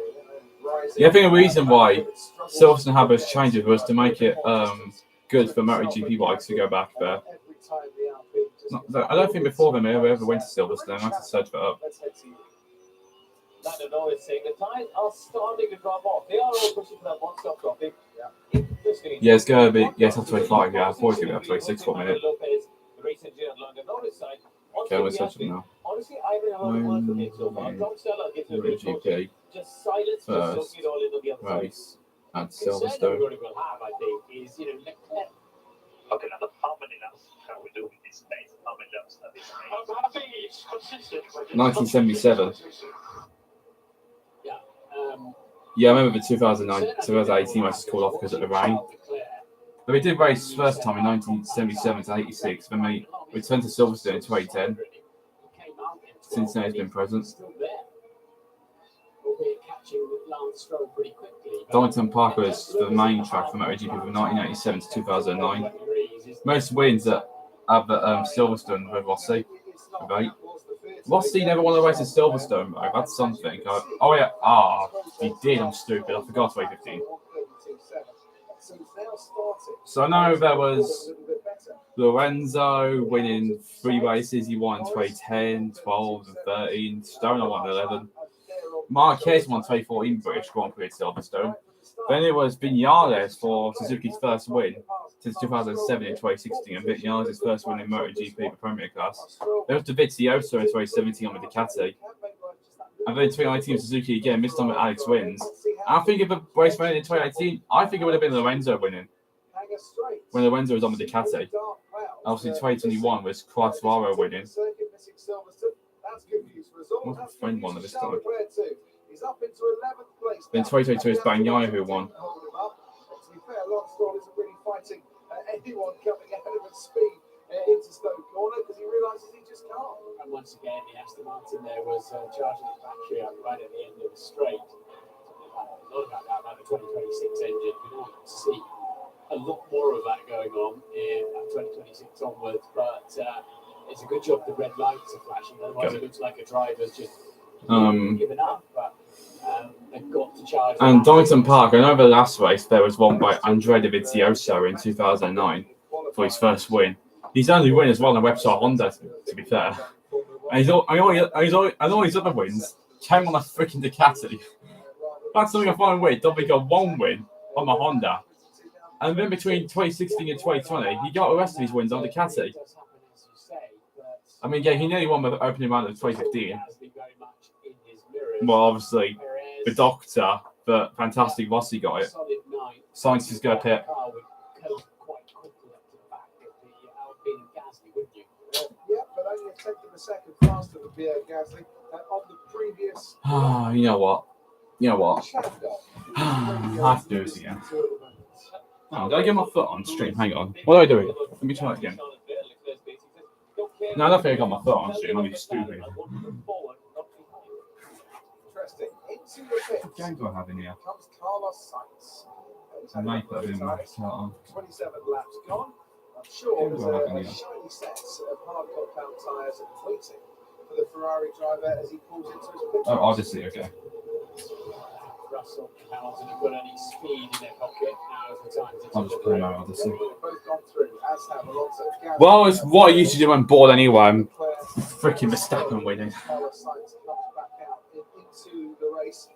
Yeah, I think the reason why Silverstone had those changes was to make it good for MotoGP bikes to go back there. I don't think before them they ever went to Silverstone. I have to search that up. Lando Norris saying the tyres are starting to drop off. They are all pushing for that one-stop dropping. Yeah, it's going to be, it's up to 25. Yeah, I thought it was going to be up to 26 for a minute. The race engineer on Lando Norris side. Okay, let's search it now. Honestly, I haven't heard a word from him so far. Tom Stella gets a bit MotoGP just silence, just soaking it all in on the other side. race at Concern Silverstone. everybody will have, I think, is Leclerc. Okay, now how many laps can we do in this space? How many laps at this space? I think it's consistent. 1977. Yeah. Yeah, I remember the 2018 race was called off because of the rain. But we did race first time in 1977 to 86. Then we returned to Silverstone in 2010. Since then, it's been present. Donington Park was the main track for MotoGP from 1987 to 2009. Most wins at Silverstone with Rossi. Right? Rossi never won a race at Silverstone, though. That's something. He did. I'm stupid. I forgot 2015. So I know there was Lorenzo winning 3 races. He won 2010, 12, and 13. Stoner won 11. Marquez won 2014 British Grand Prix at Silverstone. Then it was Vinales for Suzuki's first win since 2007 in 2016, and Vinales' first win in MotoGP, the Premier Class. There was Dovizioso in 2017 on the Ducati. And then in 2019, Suzuki again, this time with Alex wins. And I think if the race went in 2018, I think it would have been Lorenzo winning. When Lorenzo was on the Ducati. Obviously, 2021 was Quartararo winning. What's my friend won this time? Then 2022 is Bagnaia who won. Anyone coming out of speed into Stoke Corner because he realises he just can't. And once again, the Aston Martin there was charging its battery up right at the end of the straight. Not about the 2026 engine. We want to see a lot more of that going on in 2026 onwards, but it's a good job the red lights are flashing. Otherwise, it looks like a driver's just given up. But they've got to charge. And Donington Park, I know the last race there was won by Andrea Dovizioso in 2009 for his first win. He's only win as well on the website Honda, to be fair. And all his other wins came on a freaking Ducati. That's something I find weird. Dovi got 1 win on the Honda. And then between 2016 and 2020, he got the rest of his wins on Ducati. I mean, yeah, he nearly won the opening round of 2015. Well, obviously, the doctor, but fantastic Rossi got it. Sainz is going to pit. Yeah, but only a tenth of a second faster than Gasly on the previous. You know what? Chapter. I have to do this again. Oh, did I get my foot on stream? Hang on. What do I do? Let me try it again. No, I don't think I got my foot on stream. I'm stupid. Interesting. Into the pits. What game do I have in here? Comes Carlos Sainz. I might put it in my start. 27 laps gone. I'm sure Game there's do I have in a here? shiny set of hard compound tyres waiting for the Ferrari driver as he pulls into his pit. Oh, Odyssey, okay. Russell, Hamilton have got any speed in their pocket. Now is the time to I'll just put him out Odyssey. Both gone through, as have Alonso. Well, it's what I used to do when bored anyway. I'm freaking Verstappen winning. Carlos Sainz comes back out into the race,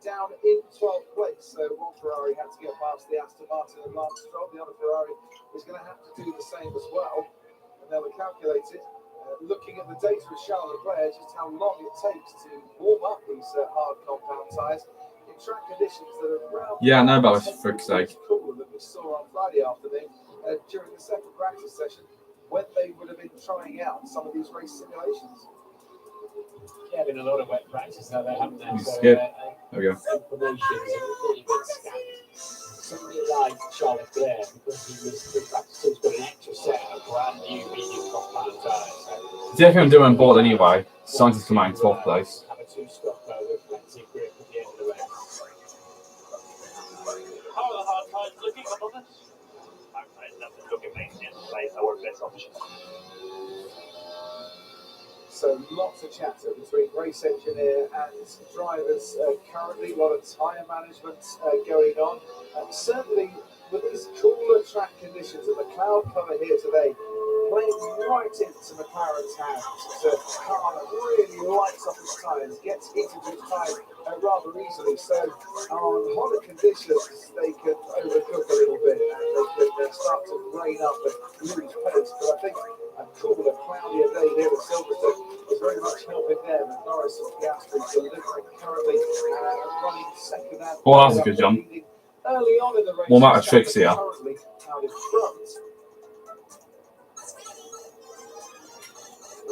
down in 12th place. So one Ferrari had to get past the Aston Martin and Lance Stroll. The other Ferrari is going to have to do the same as well. And they were calculated, looking at the data of Charles Leclerc, just how long it takes to warm up these hard compound tyres in track conditions that are around. Yeah, I know about this, for sake. Cooler than we saw on Friday afternoon during the second practice session when they would have been trying out some of these race simulations. Yeah, been a lot of wet practice now, haven't there? So, Skip. There we go. promotions have really been scanned. Somebody like Charles Leclerc, because he was good practice, he's got an extra set of brand new medium compound tyres. It's everything I'm doing on board anyway. Sainz is coming in 12th place. Have a two-stop with plenty of grip at the end of the race. How are the hard times looking at the moment? Nothing looking amazing. Play our best option. So lots of chatter between race engineer and drivers currently, a lot of tyre management going on. Certainly with these cooler track conditions and the cloud cover here today, playing right into McLaren's hands. It's a car that really lights up its tyres, gets into its tyres rather easily. So on hotter conditions, they can overcook a little bit and they can start to rain up and lose pace. But I think a cooler, cloudier day here at Silverstone is very much helping them. And Norris and Piastri delivering currently running second and Well, that's a good jump. early on in the race. More amount of tricks here. Currently out in front.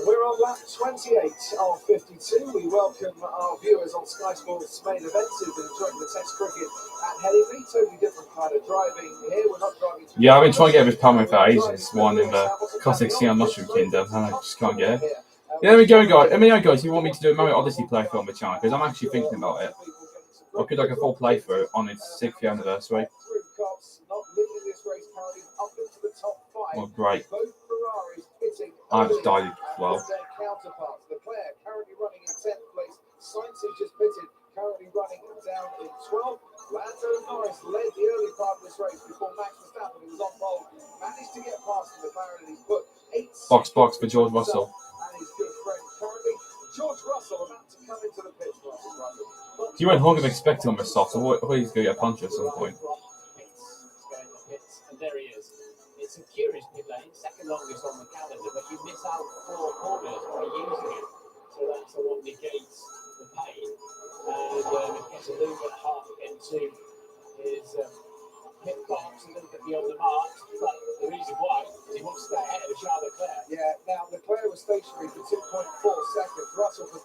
We're on lap 28 of 52. We welcome our viewers on Sky Sports main event who've been enjoying the Test cricket at Headingley. Totally different kind of driving here. We're not driving through. Yeah, I've been trying to get this Palmer for ages. One in the Classic Sea on Mushroom Kingdom, and I just can't get it. Yeah, there we go, guys. Let me know, guys, if you want me to do a Mario Odyssey playthrough on the channel, because I'm actually thinking about it. I could like a full playthrough on its 6th anniversary. Oh, great. I just died as well. Counterparts. Leclerc currently running in 10th place. Sainz just pitted, currently running down in 12th. Lando Norris led the early part of this race before Max Verstappen, who was on pole, managed to get past the McLaren and he's put 8 Box for George Russell. and his good friend currently George Russell about to come into the pit. You went home expecting on this soft, so what he's going to get a punch at some point. And there he is. It's a curious pit lane, second longest on the calendar, but you miss out 4 corners by using it. So that's the one negates the pain. And it gets a little bit half into his pit box, a little bit beyond the mark. But the reason why is he wants to stay ahead of Charles Leclerc. Yeah, now Leclerc was stationary for 2.4 seconds, Russell for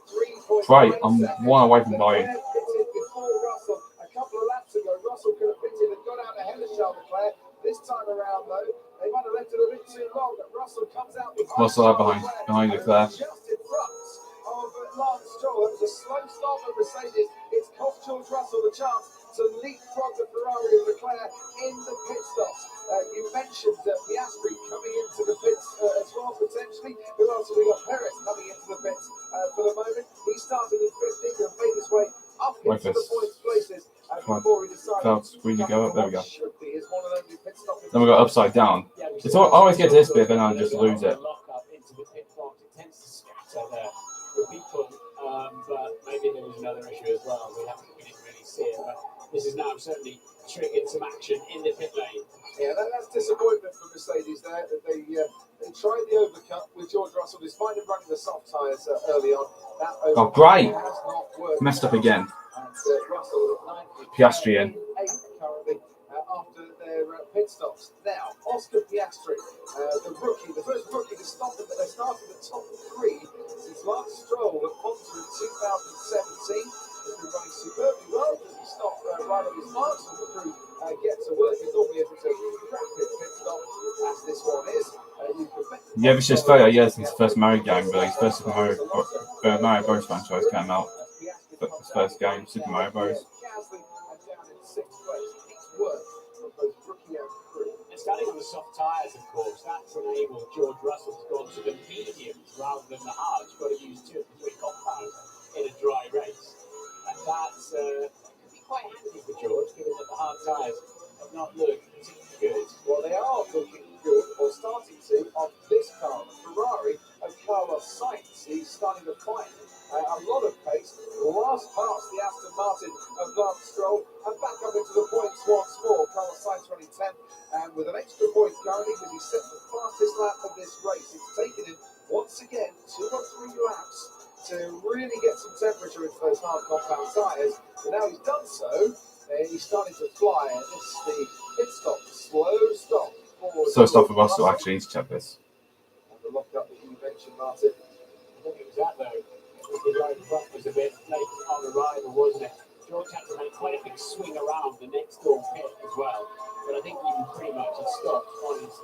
3.9 Right, I'm seconds. one away from buying. Leclerc pitted before Russell a couple of laps ago. Russell could have pitted and got out ahead of Charles Leclerc. This time around, though, they might have left it a bit too long. But Russell comes out Russell out behind Leclerc. Just in front of Lance Stroll. It was a slow start for Mercedes. It's cost George Russell the chance to leapfrog the Ferrari and Leclerc in the pit stops. You mentioned Piastri coming into the pits as well, potentially. Who else have we got? Perez coming into the pits for the moment. He started in 15th and made his way up into the points places before he decided to go up. There we go. his one and only pit stop. Then we got upside down. It's I always get to this bit, then I just lose it. Lock up into the pit box. It tends to scatter the people, but maybe there was another issue as well. We didn't really see it, but this is now certainly triggered some action in the pit lane. Yeah, that's disappointment for Mercedes there. They tried the overcut with George Russell, despite him running the soft tyres early on. That overcut great. has not worked. Messed up again. And Russell at 9th, Piastri in. 8th currently after their pit stops. Now, Oscar Piastri, the rookie, the first rookie to stop them, but they started the top 3 since Lance Stroll at Monza in 2017. has been running superbly well. Does he stop right on his marks and the crew get to work? And normally if it's a rapid pit stop, as this one is, you can Yeah, this is fair. Yes, it's the first Mario game, but his first Mario Bros franchise came out. But his first game, Super Mario Bros. Gasly down in 6th place. It's work for both rookie and crew. And starting on the soft tyres, of course, that's enabled George Russell to go to the mediums rather than the hards. You've got to use 2 or 3 compounds in a dry race. And that's can be quite handy for George, given that the hard tyres have not looked particularly good. Well, they are looking good, or starting to, on this car, the Ferrari of Carlos Sainz. He's starting to find a lot of pace. Last past the Aston Martin of Lance Stroll, and back up into the points once more. Carlos Sainz running 10th, and with an extra point currently, because he set the fastest lap of this race. It's taken him, once again, 2 or 3 laps to really get some temperature into those hard compound tyres. And now he's done so, he's starting to fly. And this is the pit stop, slow stop. So stop for Russell, actually, to check this. And the lockup that you mentioned, Martin. I think it was that, though. The line front was a bit late on arrival, wasn't it? George had to make quite a big swing around the next door pit as well. But I think he pretty much had stopped on his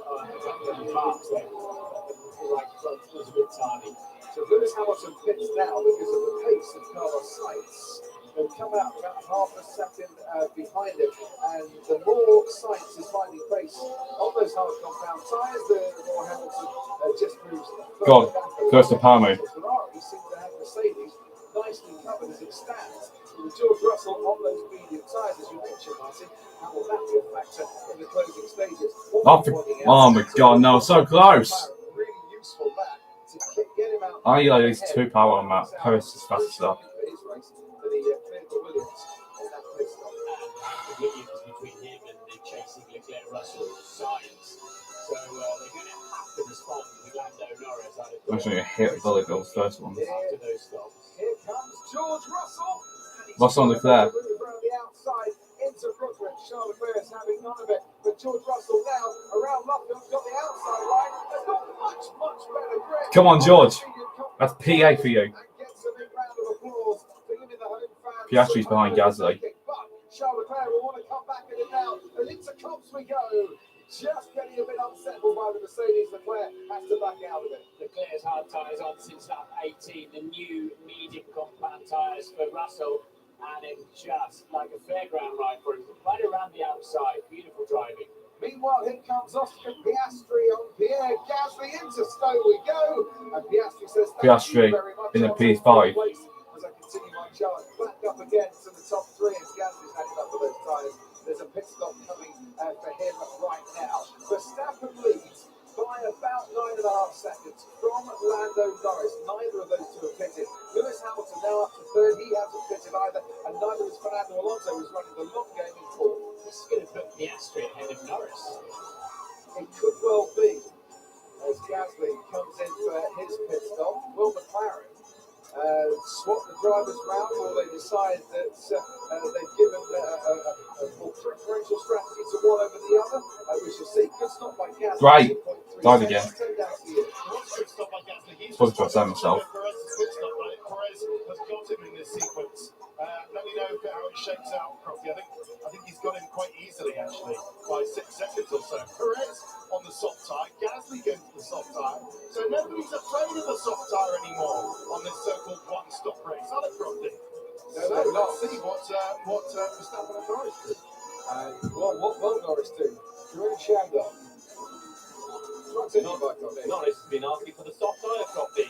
marks there. The right front was a bit tiny. So Lewis Hamilton pits now because of the pace of Carlos Sainz. They'll come out about half a second behind him, and the more Sainz is finding pace on those hard compound tyres, the more Hamilton just moves. God, first to Palmer. Ferrari seems to have Mercedes nicely covered as it stands. With George Russell on those medium tyres, as you mentioned, Martin, how will that be a factor in the closing stages? Oh my God, no, so close. Really useful that to get him out. I like these 2 power on that. Paris is fast up. Williams between him and the chasing Leclerc Russell Sainz. So they're going to have to respond with Lando Norris. I'm going to hit Bullet Bill's first one. After those stops. Here comes George Russell. Russell on Leclerc. Around the outside into Brooklyn. Charles Leclerc is having none of it. But George Russell now around Luffin's got the outside line. They've got much better grip. Come on, George. That's PA for you. Piastri's behind Gasly. Charles Leclerc will want to come back in it now. And into Cops we go. Just getting a bit unsettled by the Mercedes. Leclerc has to back out of it. Leclerc's hard tyres on since lap 18. The new medium compound tyres for Russell. And it just like a fairground ride for him. Right around the outside. Beautiful driving. Meanwhile, here comes Oscar Piastri on Pierre Gasly. Into Stowe we go. And Piastri says Piastri in the P5. As I continue my charge, back up again to the top 3 as Gasly's had enough of those tyres. There's a pit stop coming for him right now. Verstappen leads by about 9.5 seconds from Lando Norris. Neither of those 2 have pitted. Lewis Hamilton now up to 3rd. He hasn't pitted either. And neither is Fernando Alonso, who's running the long game in 4th. This is going to put Piastri ahead of Norris. It could well be as Gasly comes in for his pit stop. Will McLaren swap the drivers round, or they decide that they've given a more preferential strategy to one over the other? We shall see. Good stop by Gasly. Right. Died again. Good stop by Gasly. He's Supposed to have himself. Perez has got him in this sequence. Let me know how it shakes out, Crocky. I think he's got him quite easily, actually, by 6 seconds or so. Perez on the soft tyre, Gasly going to the soft tyre. So nobody's afraid of the soft tyre anymore on this so-called one-stop race. Are they, Crocky? So let's see what Verstappen and Norris do. What will Norris do? Jerome Chandler. Norris has been asking for the soft tyre, Crocky.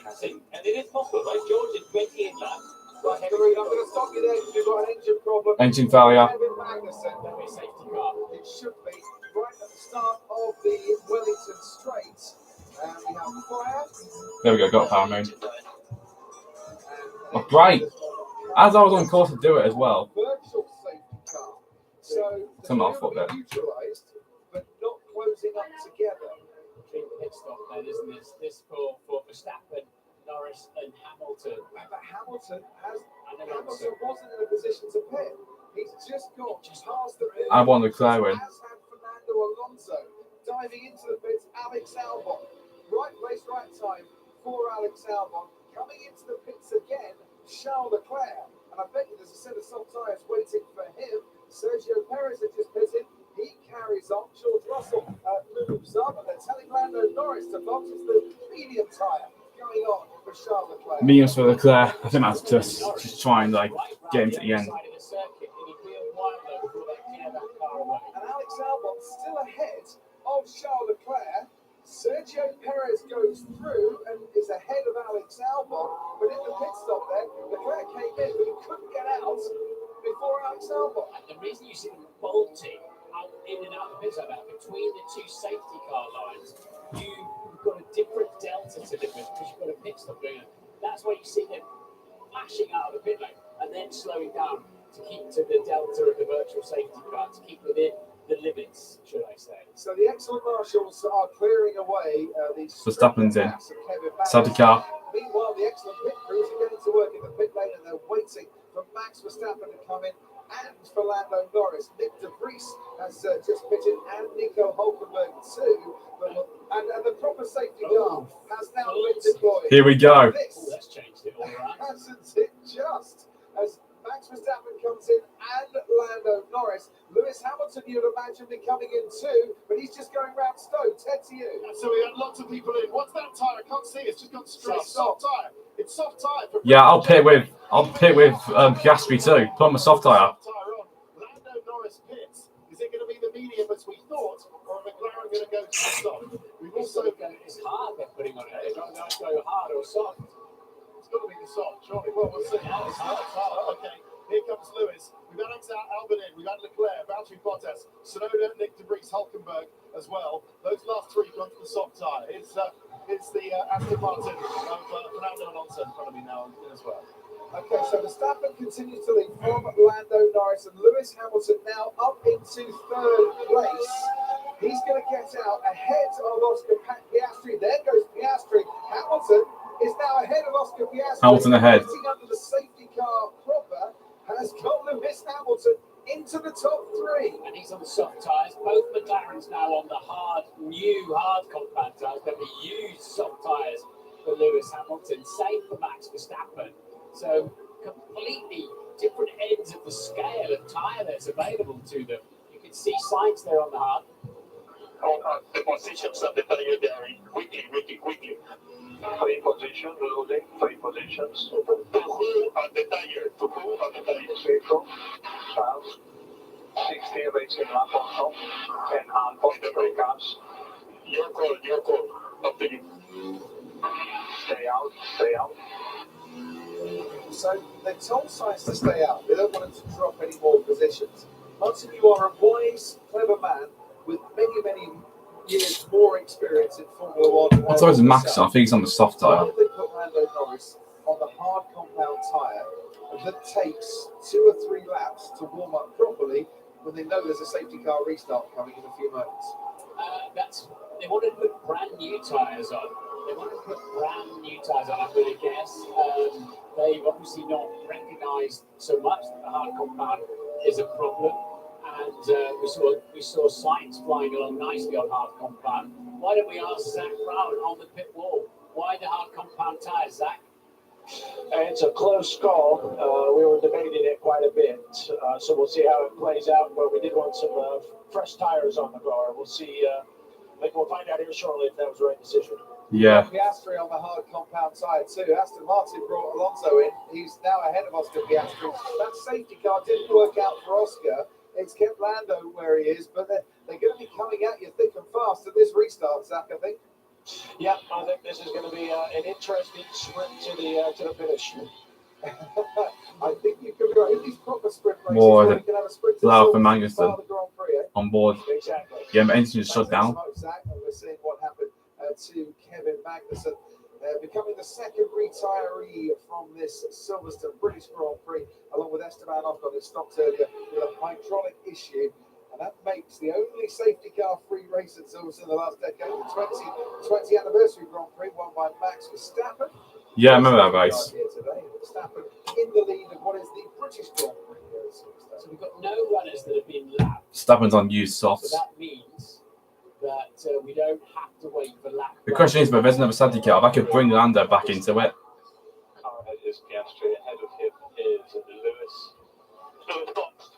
And it is possible, right? George in 28 laps. Right, Henry, I'm going to stop you there because you've got an engine problem. Engine failure. Magnussen, that'll be a safety car. It should be right at the start of the Wellington Straight. We have fire. There we go, got power moon. Oh, great. As I was on course to do it as well. Virtual safety car. So Some off foot there. Neutralised, but not closing up together. Big pit stop then, isn't this? This for Verstappen, Norris and Hamilton. But Hamilton Alonso wasn't in a position to pit. He's just got past the pit. I won the Claren. As had Fernando Alonso diving into the pits. Alex Albon, right place, right time for Alex Albon. Coming into the pits again, Charles Leclerc. And I bet you there's a Norris to box. It's the medium tyre going on for Charles Leclerc. Mediums for Leclerc. I think that's just trying like get him to the end. And Alex Albon still ahead of Charles Leclerc. Sergio Perez goes through and is ahead of Alex Albon, but in the pit stop there, Leclerc came in, but he couldn't get out before Alex Albon. And the reason you see them bolting out in and out of the pit like that between the two safety car lines, you've got a different delta to them because you've got a pit stop going on. That's why you see them flashing out of the pit lane and then slowing down to keep to the delta of the virtual safety car, to keep within the limits, should I say. So the excellent marshals are clearing away these Verstappen's in. Safety car. Meanwhile, the excellent pit crews are getting to work in the pit lane and they're waiting for Max Verstappen to come in and for Lando Norris. Nick de Vries has just pitted and Nico Hulkenberg too. And the proper safety car has now been deployed. Here we go. That's changed it all right. Hasn't it just? As Max Verstappen comes in and Lando Norris. Lewis Hamilton, you'd imagine, be coming in too, but he's just going round Stokes. Head to you. So we had lots of people in. What's that tyre? I can't see. It's just gone straight. Soft tyre. It's soft tyre. Yeah, I'll pit with Piastri too. Put on the soft tyre. Lando Norris pits. Is it going to be the medium as we thought, or are McLaren going to go to the soft? We've also It's hard they're putting on it. They don't know if go hard or soft. It's got to be the soft, surely. Well, we'll see. Yeah, it's hard. Okay, here comes Lewis. We've had Albon in, we've had Leclerc, Valtteri Bottas, Tsunoda, Nick de Vries, Hulkenberg as well. Those last three gone to the soft tyre. It's the Aston Martin of Fernando Alonso in front of me now as well. Okay, so Verstappen continues to lead from Lando Norris and Lewis Hamilton now up into third place. He's going to get out ahead of Oscar Piastri. There goes Piastri. Hamilton is now ahead of Oscar Piastri. Hamilton ahead. Sitting under the safety car proper has got Lewis Hamilton into the top three. And he's on the soft tyres. Both McLarens now on the new hard compound tyres, but the used soft tyres for Lewis Hamilton. Same for Max Verstappen. So completely different ends of the scale of tyre that's available to them. You can see signs there on the hard. The positions of the tire vary quickly. 3 positions, loading, 3 positions. To who on the tire? Zero, 12, 60 racing lap on top, 10 hard point brake cars. Your call, up to you. Stay out. So they told Sainz to stay out. They don't want him to drop any more positions. Martin, you are a wise, clever man with many years more experience in Formula One. What's always Max? I think he's on the soft Why tyre. did they put Lando Norris on the hard compound tyre that takes 2 or 3 laps to warm up properly when they know there's a safety car restart coming in a few moments? They wanted to put brand new tyres on. I'm going to guess. They've obviously not recognised so much that the hard compound is a problem. And we saw Sainz flying along nicely on hard compound. Why don't we ask Zach Brown on the pit wall? Why the hard compound tyres, Zach? It's a close call. We were debating it quite a bit. So we'll see how it plays out. But we did want some fresh tires on the car. We'll see. I think we'll find out here shortly if that was the right decision. Yeah. Piastri on the hard compound tyre too. Aston Martin brought Alonso in. He's now ahead of Oscar Piastri. That safety car didn't work out for Oscar. It's kept Lando where he is, but they're going to be coming at you thick and fast at this restart, Zach, I think. Yeah, I think this is going to be an interesting sprint to the finish. I think you could be right. In these proper sprint races, Boy, you can have a sprint Loud for Magnussen Grand Prix, on board. Exactly. Yeah, my engine just shut down. Zach, and we're seeing what happened to Kevin Magnussen, becoming the second retiree from this Silverstone British Grand Prix, along with Esteban Ocon, who stopped earlier with a hydraulic issue. And that makes the only safety car free race at Silverstone in the last decade, the 20 anniversary Grand Prix, won by Max Verstappen. Yeah, I remember that race. Here today, Verstappen in the lead of what is the British Grand Prix here at Silverstone. So we've got no runners that have been lapped. Verstappen's on used softs. So that means that we don't have to wait for lap. The question is, but there's another safety car. If I could bring Lando back into it. Ahead is Piastri. Ahead of him is Lewis. Lewis boxed.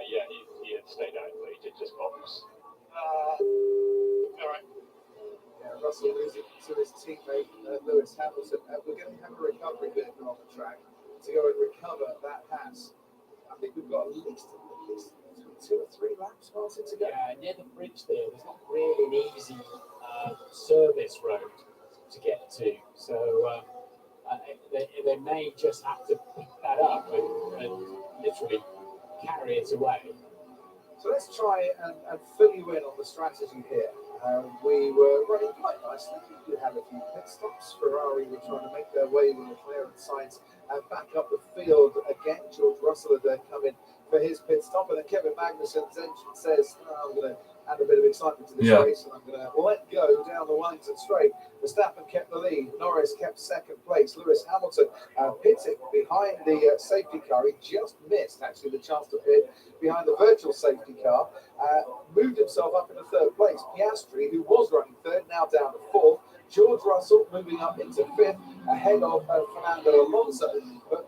Yeah, he had stayed out, but he did just box. All right. Russell losing to his teammate Lewis Hamilton. We're going to have a recovery vehicle on the track to go and recover that Haas. I think we've got at least 2 or 3 laps, Martin, to go. Yeah, near the bridge there's not really an easy service road to get to. So they may just have to pick that up and literally carry it away. So let's try and fill you in on the strategy here. We were running quite nicely. We had a few pit stops. Ferrari were trying to make their way with Leclerc and Sainz back up the field again. George Russell had come in for his pit stop, and then Kevin Magnussen's engine says, I'm going to add a bit of excitement to this race, and I'm going to let go down the Wellington straight. Verstappen kept the lead. Norris kept second place. Lewis Hamilton pitting behind the safety car. He just missed, actually, the chance to pit behind the virtual safety car. Moved himself up into third place. Piastri, who was running third, now down to fourth. George Russell moving up into fifth, ahead of Fernando Alonso. But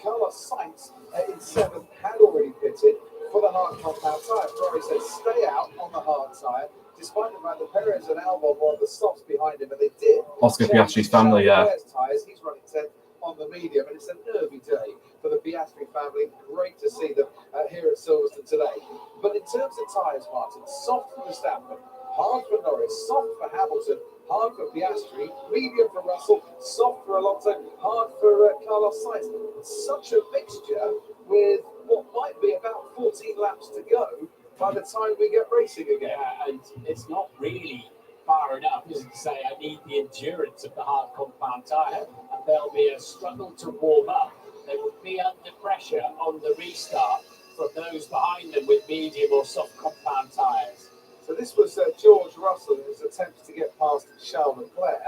Carlos Sainz in seventh had already pitted for the hard compound tyre. Ferrari said stay out on the hard tyre, despite the fact that Perez and Albon were on the softs behind him, and they did. Oscar Piastri's family, Tyres. He's running 10th on the medium, and it's a nervy day for the Piastri family. Great to see them here at Silverstone today. But in terms of tyres, Martin, soft for Verstappen, hard for Norris, soft for Hamilton, hard for Piastri, medium for Russell, soft for Alonso, hard for Carlos Sainz. Such a mixture with what might be about 14 laps to go by the time we get racing again. Yeah, and it's not really far enough, is it, to say I need the endurance of the hard compound tyre, and there'll be a struggle to warm up. They would be under pressure on the restart from those behind them with medium or soft compound tyres. So this was George Russell in his attempt to get past Charles Leclerc,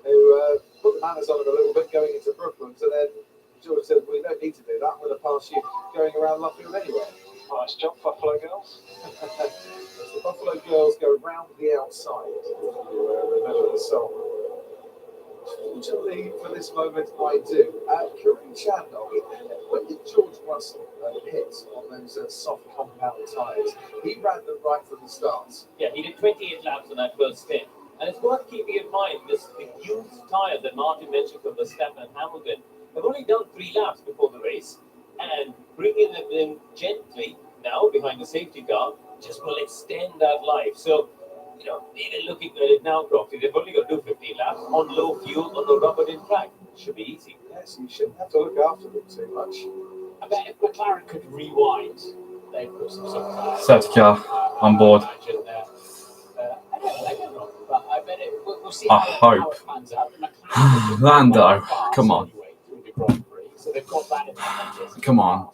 who put the manners on him a little bit going into Brooklands, and then George said, we don't need to do that, I'm going to pass you going around Luffield anyway. Nice job, Buffalo Girls. As the Buffalo Girls go round the outside, if you remember the song. Fortunately for this moment, I do. Kareem Chandler, when did George Russell hit on those soft compound tyres? He ran them right from the start. Yeah, he did 28 laps on that first stint. And it's worth keeping in mind this the used tyre that Martin mentioned for Verstappen and Hamilton. They've only done 3 laps before the race, and bringing them in gently now behind the safety car just will extend that life. So, even looking at it now, Crofty, they've only got to do 15 laps on low fuel on the rubber-in track. Should be easy. Yes, you shouldn't have to look after them too much. I bet if McLaren could rewind, they'd put some tyres. Safety car on board. I don't know, but I bet we'll see I how hope. it pans out. Lando, come on. Anyway, through the Grand Prix. So they've got that advantage. Come on.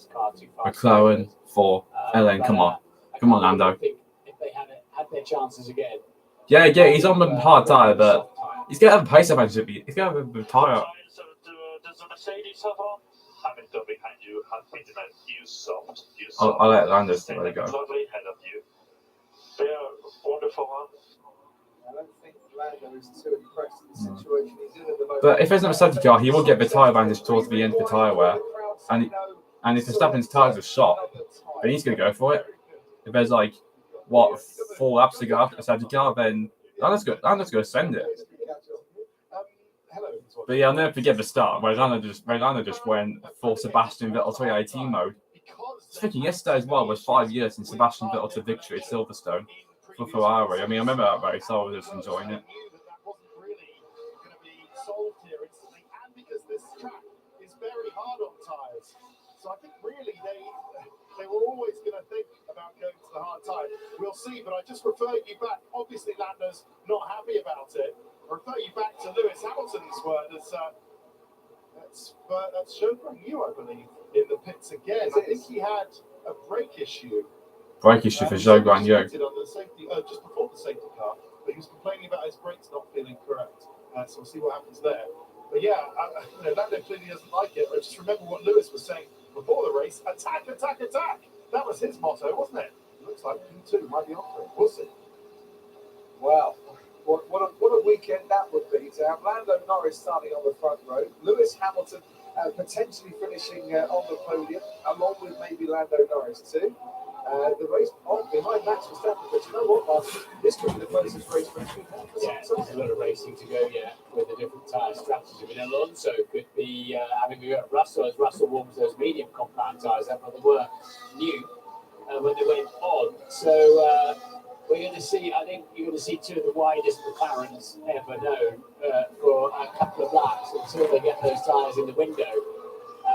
McLaren for Ellen, come on. Come on, Lando. If they had their chances again. Yeah, he's on the hard tyre, but he's going to have a pace advantage. He's going to have a tyre. Does the Mercedes have on? Hamilton behind you, Hamilton, you soft. I'll let Lando let it go. Lovely ahead of you. They're wonderful one. I don't think Lando is too impressed with the situation he's in at the moment. But if there's no safety car, he will get the tyre advantage towards the end of the tyre wear. And if Verstappen's tyres are shot, then he's going to go for it. If there's 4 laps to go after the safety car, then Lando's going to send it. But yeah, I'll never forget the start where Lando just went full Sebastian Vettel 2018 mode. I was thinking yesterday as well was 5 years since Sebastian Vettel to victory at Silverstone for Ferrari. I mean, I remember that race, so I was just enjoying it. That wasn't really going to be solved here instantly, and because this track is very hard on tyres. So I think really they were always going to think about going to the hard tyre. We'll see, but I just refer you back. Obviously, Lando's not happy about it. I refer you back to Lewis Hamilton's word as that's chauffeuring you, I believe, in the pits again. I think he had a brake issue. Brake issue for Zhou Guanyu. Just before the safety car, but he was complaining about his brakes not feeling correct. So we'll see what happens there. But yeah, Lando clearly doesn't like it. I just remember what Lewis was saying before the race: attack, attack, attack. That was his motto, wasn't it? Looks like Q2 might be on for it. We'll see. Wow. What a weekend that would be to have Lando Norris starting on the front row, Lewis Hamilton potentially finishing on the podium, along with maybe Lando Norris too. The race on behind Max Verstappen, but you know what, Martin? This could be the closest race we've had for Yeah, some there's time. a lot of racing to go yet with the different tyre strategy. I mean, Alonso could be having a go at Russell as Russell warms those medium compound tyres up, but they were new when they went on. So we're going to see, I think you're going to see two of the widest McLarens ever known for a couple of laps until they get those tyres in the window.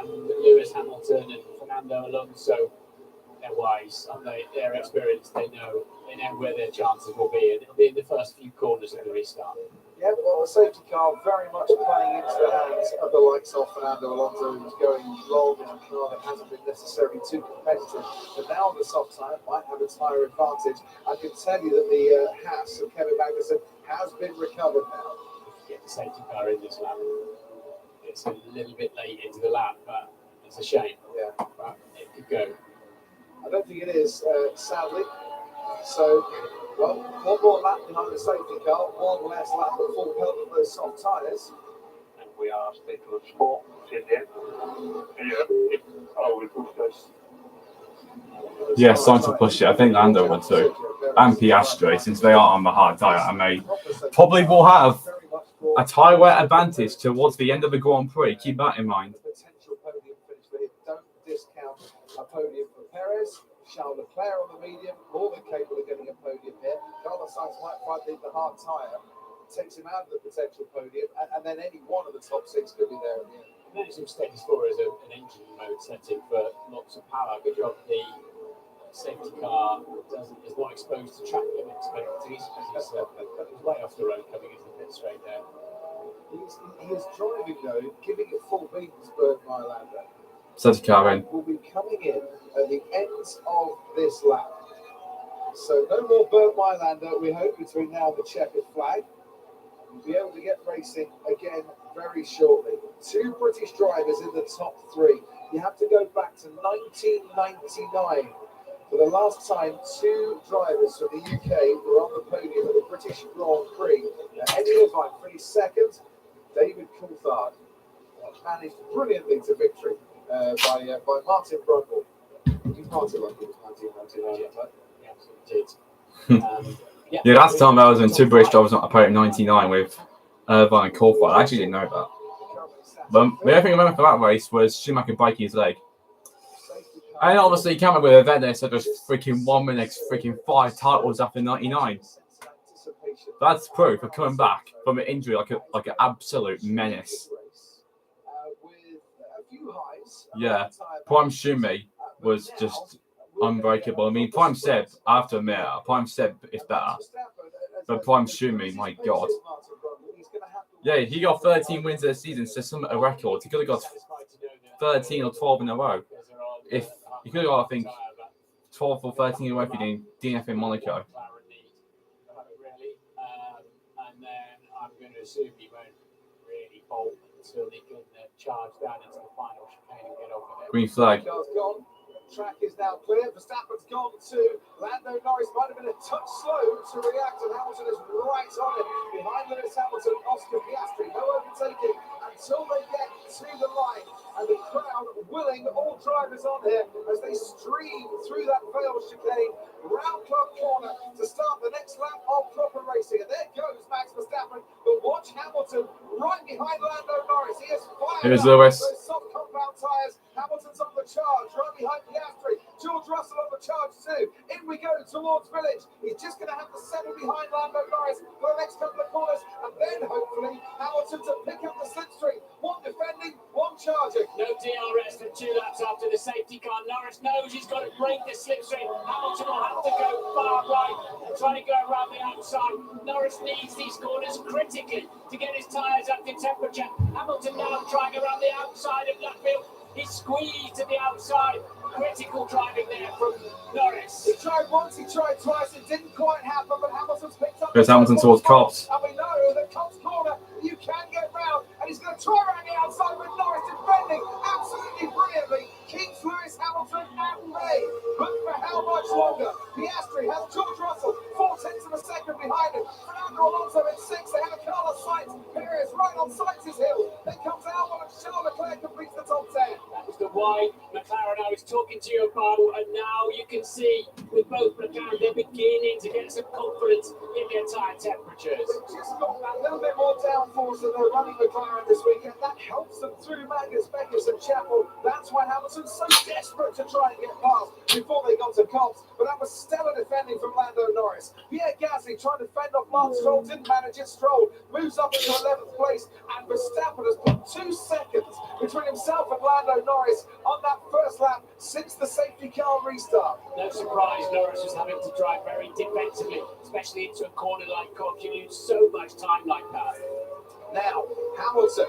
Lewis Hamilton and Fernando Alonso, they're wise, aren't they? They're experienced, they know where their chances will be, and it'll be in the first few corners of the restart. Yeah, well, the safety car very much playing into the hands of the likes of Fernando Alonso, who's going long in a car that hasn't been necessarily too competitive. But now on the soft tyre might have a tyre advantage. I can tell you that the Haas of Kevin Magnussen has been recovered now. Get the safety car in this lap. It's a little bit late into the lap, but it's a shame. Yeah, but it could go. I don't think it is, sadly. So, well, one more lap behind the safety car, one less lap at full pelt of those soft tyres. And we are Staples Sport, Sydney. Yeah, I will push this. Yeah, it's time to push it. I think Lando would too. And Piastri, since they are on the hard tyre, and they probably will have a tyre wear advantage towards the end of the Grand Prix. Keep that in mind. Potential podium finish there. Don't discount a podium for Perez. Charles Leclerc on the medium, more than capable of getting a podium here. Carlos Sainz might find the hard tyre, takes him out of the potential podium, and then any one of the top six could be there at the end. Managed to stay score as an engine mode setting for lots of power. Good job. The safety car is not exposed to track limits, but he's way off the road coming into the pit straight there. He's driving though, giving it full beans, Bernd Mailander. Safety car in. Will be coming in at the end of this lap. So no more Bernd Mailander, we hope, between now and the checkered flag. We'll be able to get racing again very shortly. Two British drivers in the top three. You have to go back to 1999 for the last time two drivers from the UK were on the podium at the British Grand Prix. Eddie Irvine finished second. David Coulthard managed brilliantly to victory by Martin Brundle. He parted like it was 1999, but he absolutely did. Yeah, last time I was in two British drivers on a podium 99 with Irvine and Coulthard. I actually didn't know that. But the only thing I remember for that race was Schumacher breaking his leg. And obviously, coming with a Venice, so just freaking won the next freaking 5 titles after 99. That's proof of coming back from an injury like an absolute menace. Yeah, Prime Schumi was just unbreakable. I mean, Prime Seb, I have to admit, Prime Seb is better. But Prime Schumi, my God. Yeah, he got 13 wins this season, so some a record. He could have got 13 or 12 in a row. If he could have got, I think, 12 or 13 in a row if he did DNF in Monaco. And then I'm going to assume he won't really bolt until he can charge down into the final chicane and get over there. Green flag. Track is now clear. Verstappen's gone too. Lando Norris might have been a touch slow to react, and Hamilton is right on it. Behind Lewis Hamilton, Oscar Piastri, no overtaking until they get to the line. And the crowd willing all drivers on here as they stream through that failed chicane, round Club Corner to start the next lap of proper racing. And there goes Max Verstappen, but watch Hamilton right behind Lando Norris. He is fired. Here's Lewis. Those soft compound tyres. Hamilton's on the charge, right behind Piastri. George Russell on the charge too. In we go towards Village. He's just going to have to settle behind Lando Norris for the next couple of corners, and then hopefully Hamilton to pick up the slipstream. One defending, one charging. No DRS for 2 laps after the safety car. Norris knows he's got to break the slipstream. Hamilton will have to go far right and try to go around the outside. Norris needs these corners critically to get his tyres up to temperature. Hamilton now trying around the outside of left field. He's squeezed to the outside. Critical driving there from Norris. He tried once, he tried twice, it didn't quite happen, but Hamilton's picked up. There's Hamilton towards Cops. And we know that Cops corner, you can get round, and he's going to try around the outside with Norris defending absolutely brilliantly. Keeps Lewis Hamilton at bay, but for how much longer? Piastri has George Russell 4/10 of a second behind him. Fernando Alonso in 6th. They have Carlos Sainz. Perez right on Sainz's hill. Then comes Albon and Charles Leclerc completes the top 10. That was the wide McLaren I was talking to you about, and now you can see with both McLaren they're beginning to get some confidence in their tyre temperatures. They've just got that little bit more downforce than they're running McLaren this weekend. That helps them through Magnus, Beckers and Chapel. That's why Hamilton's so desperate to try and get past before they got to Cops. But that was stellar defending from Lando Norris. Pierre Gasly trying to fend off Lance Stroll, didn't manage it. Stroll moves up into 11th place, and Verstappen has put 2 seconds between himself and Lando Norris on that first lap since the safety car restart. No surprise Norris was having to drive very defensively, especially into a corner like Cops. You lose so much time like that. Now, Hamilton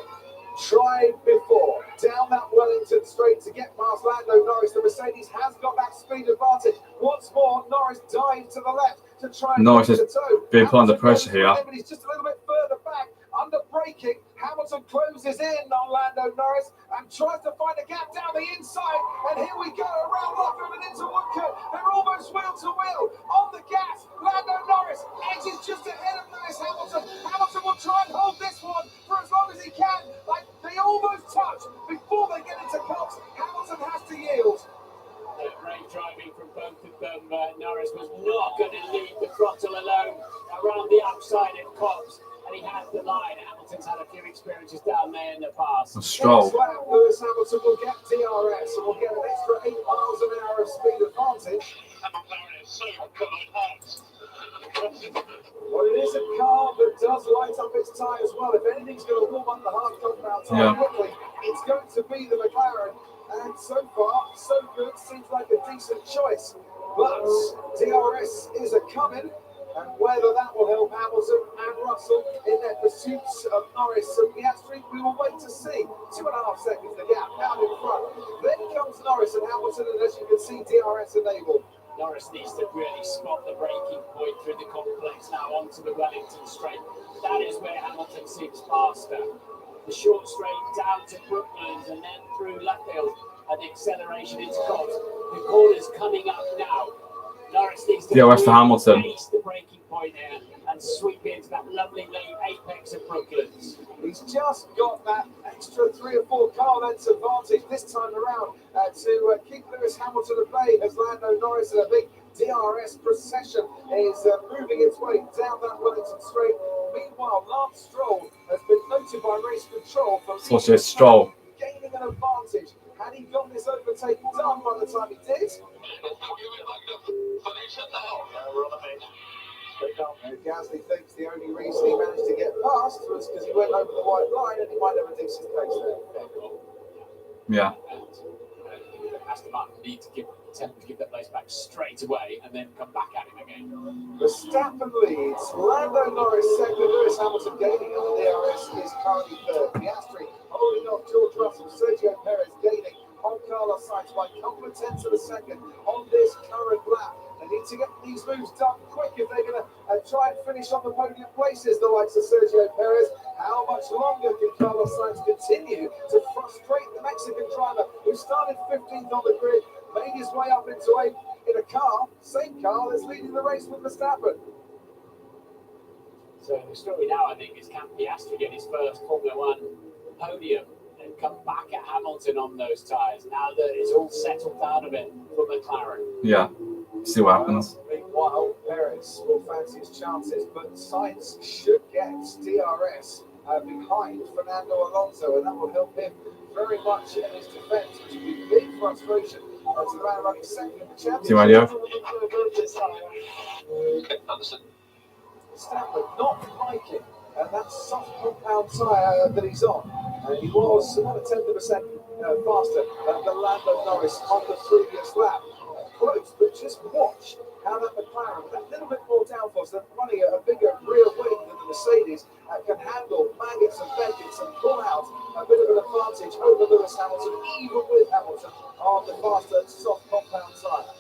tried before down that Wellington straight to get past Lando Norris. The Mercedes has got that speed advantage. Once more, Norris dives to the left to try and Norris get is the toe. being put under Hamilton pressure goes here. with him, but he's just a little bit further back. Under braking, Hamilton closes in on Lando Norris and tries to find a gap down the inside. And here we go, around Luffield and into Woodcote. They're almost wheel to wheel on the gas. Lando Norris edges just ahead of Lewis Hamilton. Hamilton will try and hold this one for as long as he can. Like they almost touch before they get into Cops. Hamilton has to yield. Great driving from both of them. Norris was not going to leave the throttle alone around the outside of Cops, and he has the line. Hamilton's had a few experiences down there in the past. Stroll. Next lap, Lewis Hamilton will get DRS and will get an extra 8 miles an hour of speed advantage. McLaren is so good on hearts. Well, it is a car that does light up its tyres well. If anything's going to warm up the hard compound tyre quickly, it's going to be the McLaren. And so far, so good. Seems like a decent choice. But DRS is a coming. And whether that will help Hamilton and Russell in their pursuits of Norris and Piastri, we will wait to see. 2.5 seconds the gap down in front. Then comes Norris and Hamilton, and as you can see, DRS enabled. Norris needs to really spot the braking point through the complex now onto the Wellington straight. That is where Hamilton seems faster. The short straight down to Brooklands and then through Luffield, and the acceleration into Cops. The corner's coming up now. Norris needs to DRS to Hamilton. face the braking point here and sweep into that lovely late apex of Brooklands. He's just got that extra 3 or 4 car lengths advantage this time around to keep Lewis Hamilton at bay as Lando Norris in a big DRS procession is moving its way down that Wellington straight. Meanwhile, Lance Stroll has been noted by race control for Stroll gaining an advantage. Had he got this overtake done by the time he did? We're on the page. Gasly thinks the only reason he managed to get past was because he went over the white line and he might have a decent pace there. Yeah. Aston Martin need to attempt to give that place back straight away and then come back at him again. Verstappen leads, Lando Norris second, Lewis Hamilton gaining on the DRS is currently third. Piastri holding off George Russell, Sergio Perez gaining on Carlos Sainz by a couple of tenths of a second on this current lap. They need to get these moves done quick if they're going to try and finish on the podium places, the likes of Sergio Perez. How much longer can Carlos Sainz continue to frustrate the Mexican driver who started 15th on the grid, made his way up into 8th in a car, same car that's leading the race with Verstappen? So the story now, I think, is can Piastri get his first Formula One podium and come back at Hamilton on those tyres now that it's all settled down a bit for McLaren? Yeah. See what happens. Meanwhile, Perez will fancy his chances, but Sainz should get DRS behind Fernando Alonso, and that will help him very much in his defence, which will be big frustration to the man running second in the championship. See, Mario. Verstappen not liking that soft compound tyre that he's on. He was about a tenth of a second faster than Lando Norris on the previous lap. Close, but just watch how that McLaren, with that little bit more downforce, they're running a bigger rear wing than the Mercedes, can handle maggots and beckets and pull out a bit of an advantage over Lewis Hamilton, even with Hamilton on the faster soft compound tyre.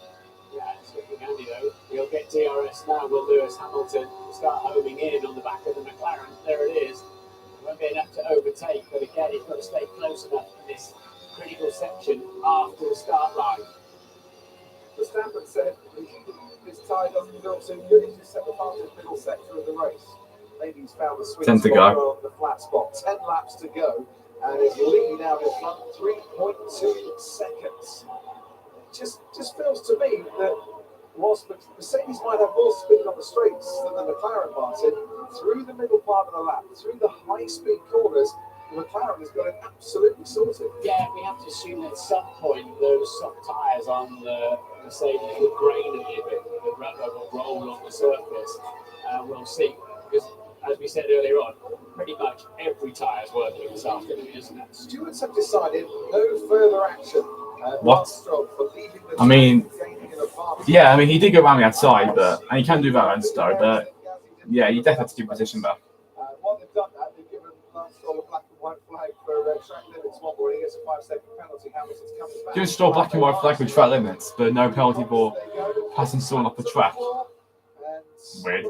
Yeah, it's looking handy though. He'll get DRS now. Will Lewis Hamilton start homing in on the back of the McLaren? There it is. It won't be enough to overtake, but again, he's got to stay close enough in this critical section after the start line. Verstappen said this tyre doesn't feel too good. He's just set the fastest middle sector of the race. Maybe he's found the sweet 10 to spot go. on the flat spot. 10 laps to go. and his lead out in front 3.2 seconds. Just feels to me that whilst Mercedes might have more speed on the straights than the McLaren, Martin, through the middle part of the lap, through the high-speed corners, the McLaren has got it absolutely sorted. Yeah, we have to assume that at some point those soft tyres on the Mercedes will grain a little bit, the rubber will roll on the surface. We'll see, because as we said earlier on, pretty much every tyre is working this afternoon, isn't it? Stewards have decided no further action. What? I mean, yeah, I mean, he did go around the outside, and he can do that around Stowe, but yeah, you definitely have to keep position back. While they've done that, they've given Lance Stroll a black and white flag for track limits one more. He gets a 5-second penalty. Hamilton's coming back. Give Stroll black and white flag with track limits, but no penalty for passing someone off the track. Weird.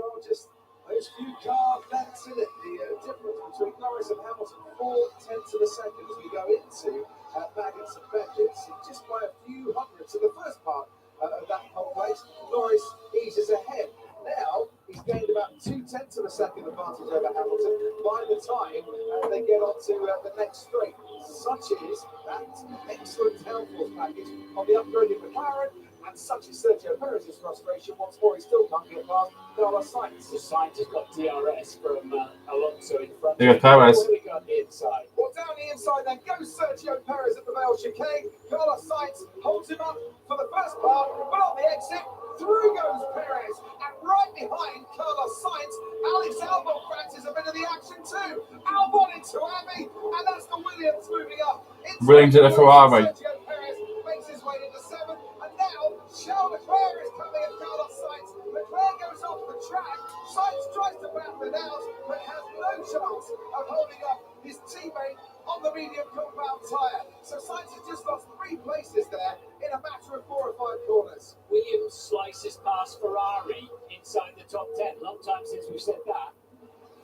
Those few car lengths in it, the difference between Norris and Hamilton, 0.4 of a second as we go into Baggins and Beckett, just by a few hundredths. In the first part of that complex, Norris eases ahead. Now he's gained about 0.2 of a second advantage over Hamilton by the time they get onto the next straight. Such is that excellent downforce package on the upgraded McLaren. And such is Sergio Perez's frustration. Once more, he still can't get past Carlos Sainz. The Sainz has got DRS from Alonso in front. There goes Perez. We got the inside. Well, down the inside then goes Sergio Perez at the Vale chicane. Carlos Sainz holds him up for the first part, but on the exit, through goes Perez. And right behind Carlos Sainz, Alex Albon fancies a bit of the action too. Albon into Abbey, and that's the Williams moving up. Williams at the Ferrari. Sergio Perez makes his way into 7th, and now Charles Leclerc is coming at Carlos Sainz. Leclerc goes off the track. Sainz tries to battle it out, but has no chance of holding up his teammate on the medium compound tyre. So Sainz has just lost 3 places there in a matter of 4 or 5 corners. Williams slices past Ferrari inside the top 10. Long time since we've said that.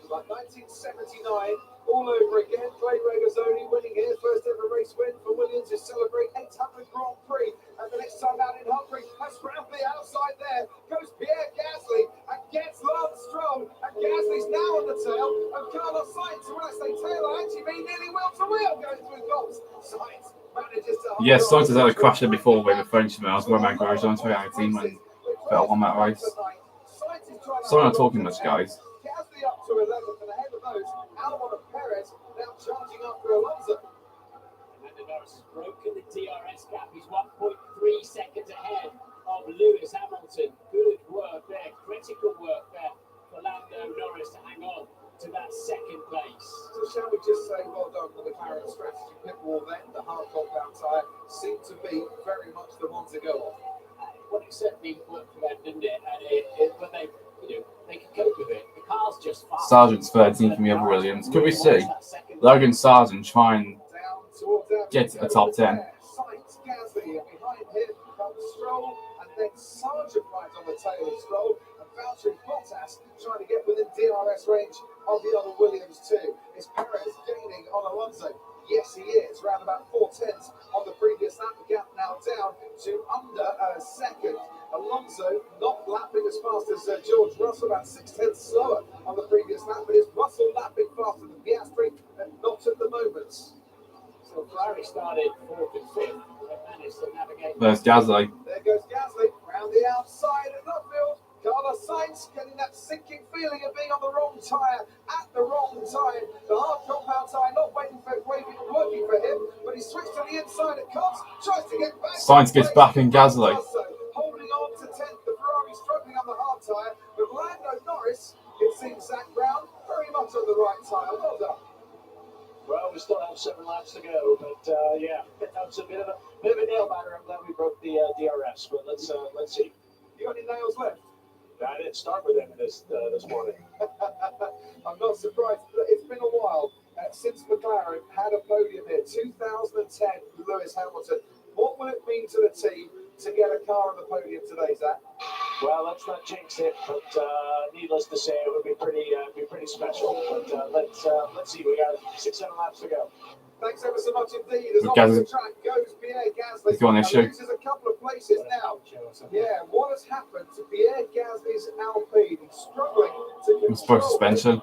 Like 1979, all over again. Clay Regazzoni winning here. First ever race win for Williams to celebrate 800 Grand Prix. And the next time out in Hungary, that's round the outside there. Goes Pierre Gasly and gets Lance Stroll. And Gasly's now on the tail of Carlos Sainz. And when I say tail, I actually mean nearly wheel to wheel going through goals. Sainz manages to... Yes, Sainz has had a crash there before with a Frenchman. I was going back garage on 2018 when Vettel won that race. Sorry, I'm not talking much, guys. Gasly up to 11th, and ahead of those, Albon and Perez now charging up for Alonso. Lando Norris has broken the DRS gap. He's 1.3 seconds ahead of Lewis Hamilton. Good work there, critical work there for Lando Norris to hang on to that 2nd place. So shall we just say well done for the McLaren strategy pit wall then? The hard compound tyre seemed to be very much the one to go on. Well, it certainly worked for them, didn't it? And but they can cope with it. The car's just fast. Sargent's 13th from the other Williams. Could we see Logan Sargent try and get to the top 10? Sainz, Gasly, and behind him comes Stroll, and then Sargent right on the tail of Stroll, and Valtteri Bottas trying to get within DRS range of the other Williams too. Is Perez gaining on Alonso? Yes, he is. Round about 4/10 on the previous lap. The gap now down to under a second. Alonso not lapping as fast as George Russell, about 6/10 slower on the previous lap. But is Russell lapping faster than Piastri? And not at the moment. So Ferrari started 4th and 5th. They managed to navigate. There's Gasly. There goes Gasly round the outside of Nutfield. Carlos Sainz getting that sinking feeling of being on the wrong tyre at the wrong time. The hard compound tyre not working for him, but he switched to the inside at Cox, tries to get back. Sainz gets back in Gasly. Holding on to 10th, the Ferrari struggling on the hard tyre, but Lando Norris, it seems Zach Brown, very much on the right tyre. Well done. Well, we still have 7 laps to go, but yeah, that was a bit of a nail biter. I'm glad we broke the DRS, but let's see. You got any nails left? I didn't start with them this morning. I'm not surprised. It's been a while since McLaren had a podium here. 2010, Lewis Hamilton. What will it mean to the team to get a car on the podium today, Zach? Well, let's not jinx it, but needless to say, it would be pretty special. But let's see. We got 6-7 laps to go. Thanks ever so much indeed. As Gasly. off the track goes Pierre Gasly. He's got an issue. Loses a couple of places now. Yeah, what has happened to Pierre Gasly's Alpine? He's struggling to It's for control. suspension.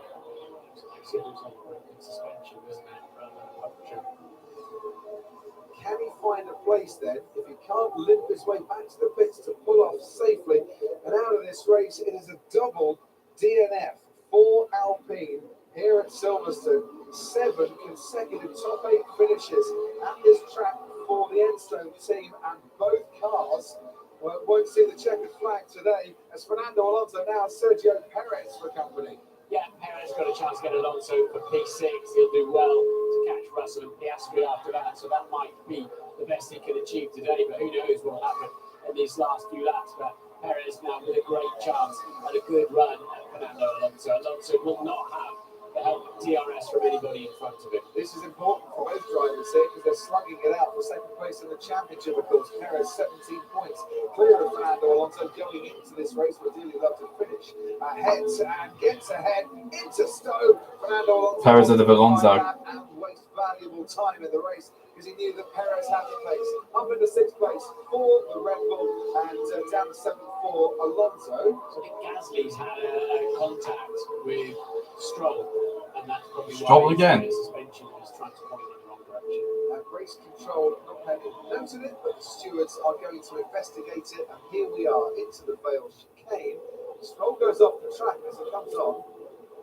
place then, if he can't limp his way back to the pits to pull off safely and out of this race, it is a double DNF for Alpine here at Silverstone. 7 consecutive top 8 finishes at this track for the Enstone team, and both cars won't see the checkered flag today as Fernando Alonso now Sergio Perez for company. Yeah, Perez got a chance to get Alonso for P6. He'll do well to catch Russell and Piastri after that, so that might be the best he can achieve today, but who knows what will happen in these last few laps. But Perez now with a great chance and a good run at Fernando Alonso. Alonso will not have the help of DRS from anybody in front of him. This is important for both drivers here because they're slugging it out for second place in the championship, of course. Perez 17 points clear of Fernando Alonso going into this race. Would dearly love to finish ahead and gets ahead into Stowe. Fernando Alonso Perez of Alonso and waste valuable time in the race because he knew that Perez had the pace. Up into 6th place for the Red Bull and down to 7th for Alonso. So I think Gasly's had a contact with Stroll, and that's probably Stroll why again. his suspension was trying to point in the wrong direction. Race control not having noted it, but the stewards are going to investigate it, and here we are into the Vale chicane. Stroll goes off the track as it comes on,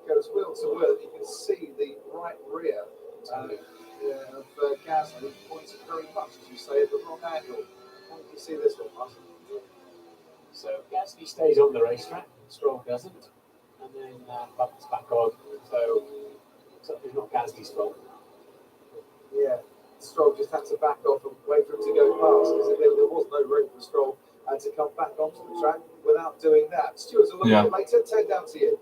goes wheel to wheel. You can see the right rear of Gasly pointing very much, as you say, at the wrong angle. How do you see this one, Martin? So Gasly stays on the racetrack, Stroll doesn't, and then bumps back on. So it's not Gasly's fault. Yeah, Stroll just had to back off and wait for him to go past because there was no room for Stroll to come back onto the track without doing that. Stewards a little bit later. 10 down to you.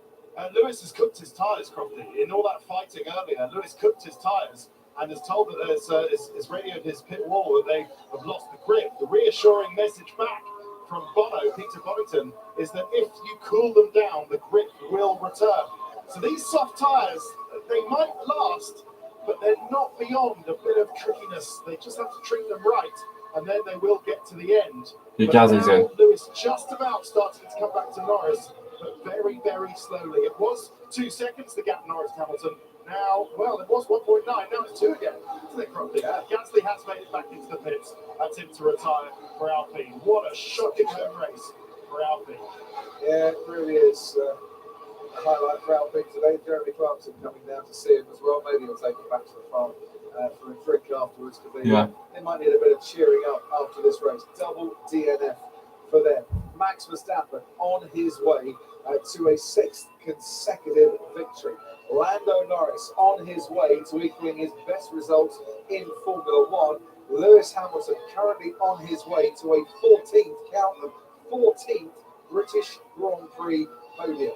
Lewis has cooked his tyres, Crofty. In all that fighting earlier, Lewis cooked his tyres and has told that has radioed his pit wall that they have lost the grip. The reassuring message back from Peter Bonington, is that if you cool them down, the grip will return. So these soft tyres, they might last, but they're not beyond a bit of trickiness. They just have to treat them right, and then they will get to the end. Gasly's in. Lewis just about starting to come back to Norris, but very, very slowly. It was 2 seconds, the gap Norris-Hamilton. Now, well, it was 1.9, now it's 2 again. Isn't it, Crofty? Gasly has made it back into the pits. That's him to retire for Alpine. What a shocking home race for Alpine. Yeah, it really is a highlight for Alpine today. Jeremy Clarkson coming down to see him as well. Maybe he'll take him back to the farm for a drink afterwards because they might need a bit of cheering up after this race. Double DNF for them. Max Verstappen on his way to a 6th consecutive victory. Lando Norris on his way to equaling his best results in Formula One. Lewis Hamilton currently on his way to a 14th, count them, 14th British Grand Prix podium.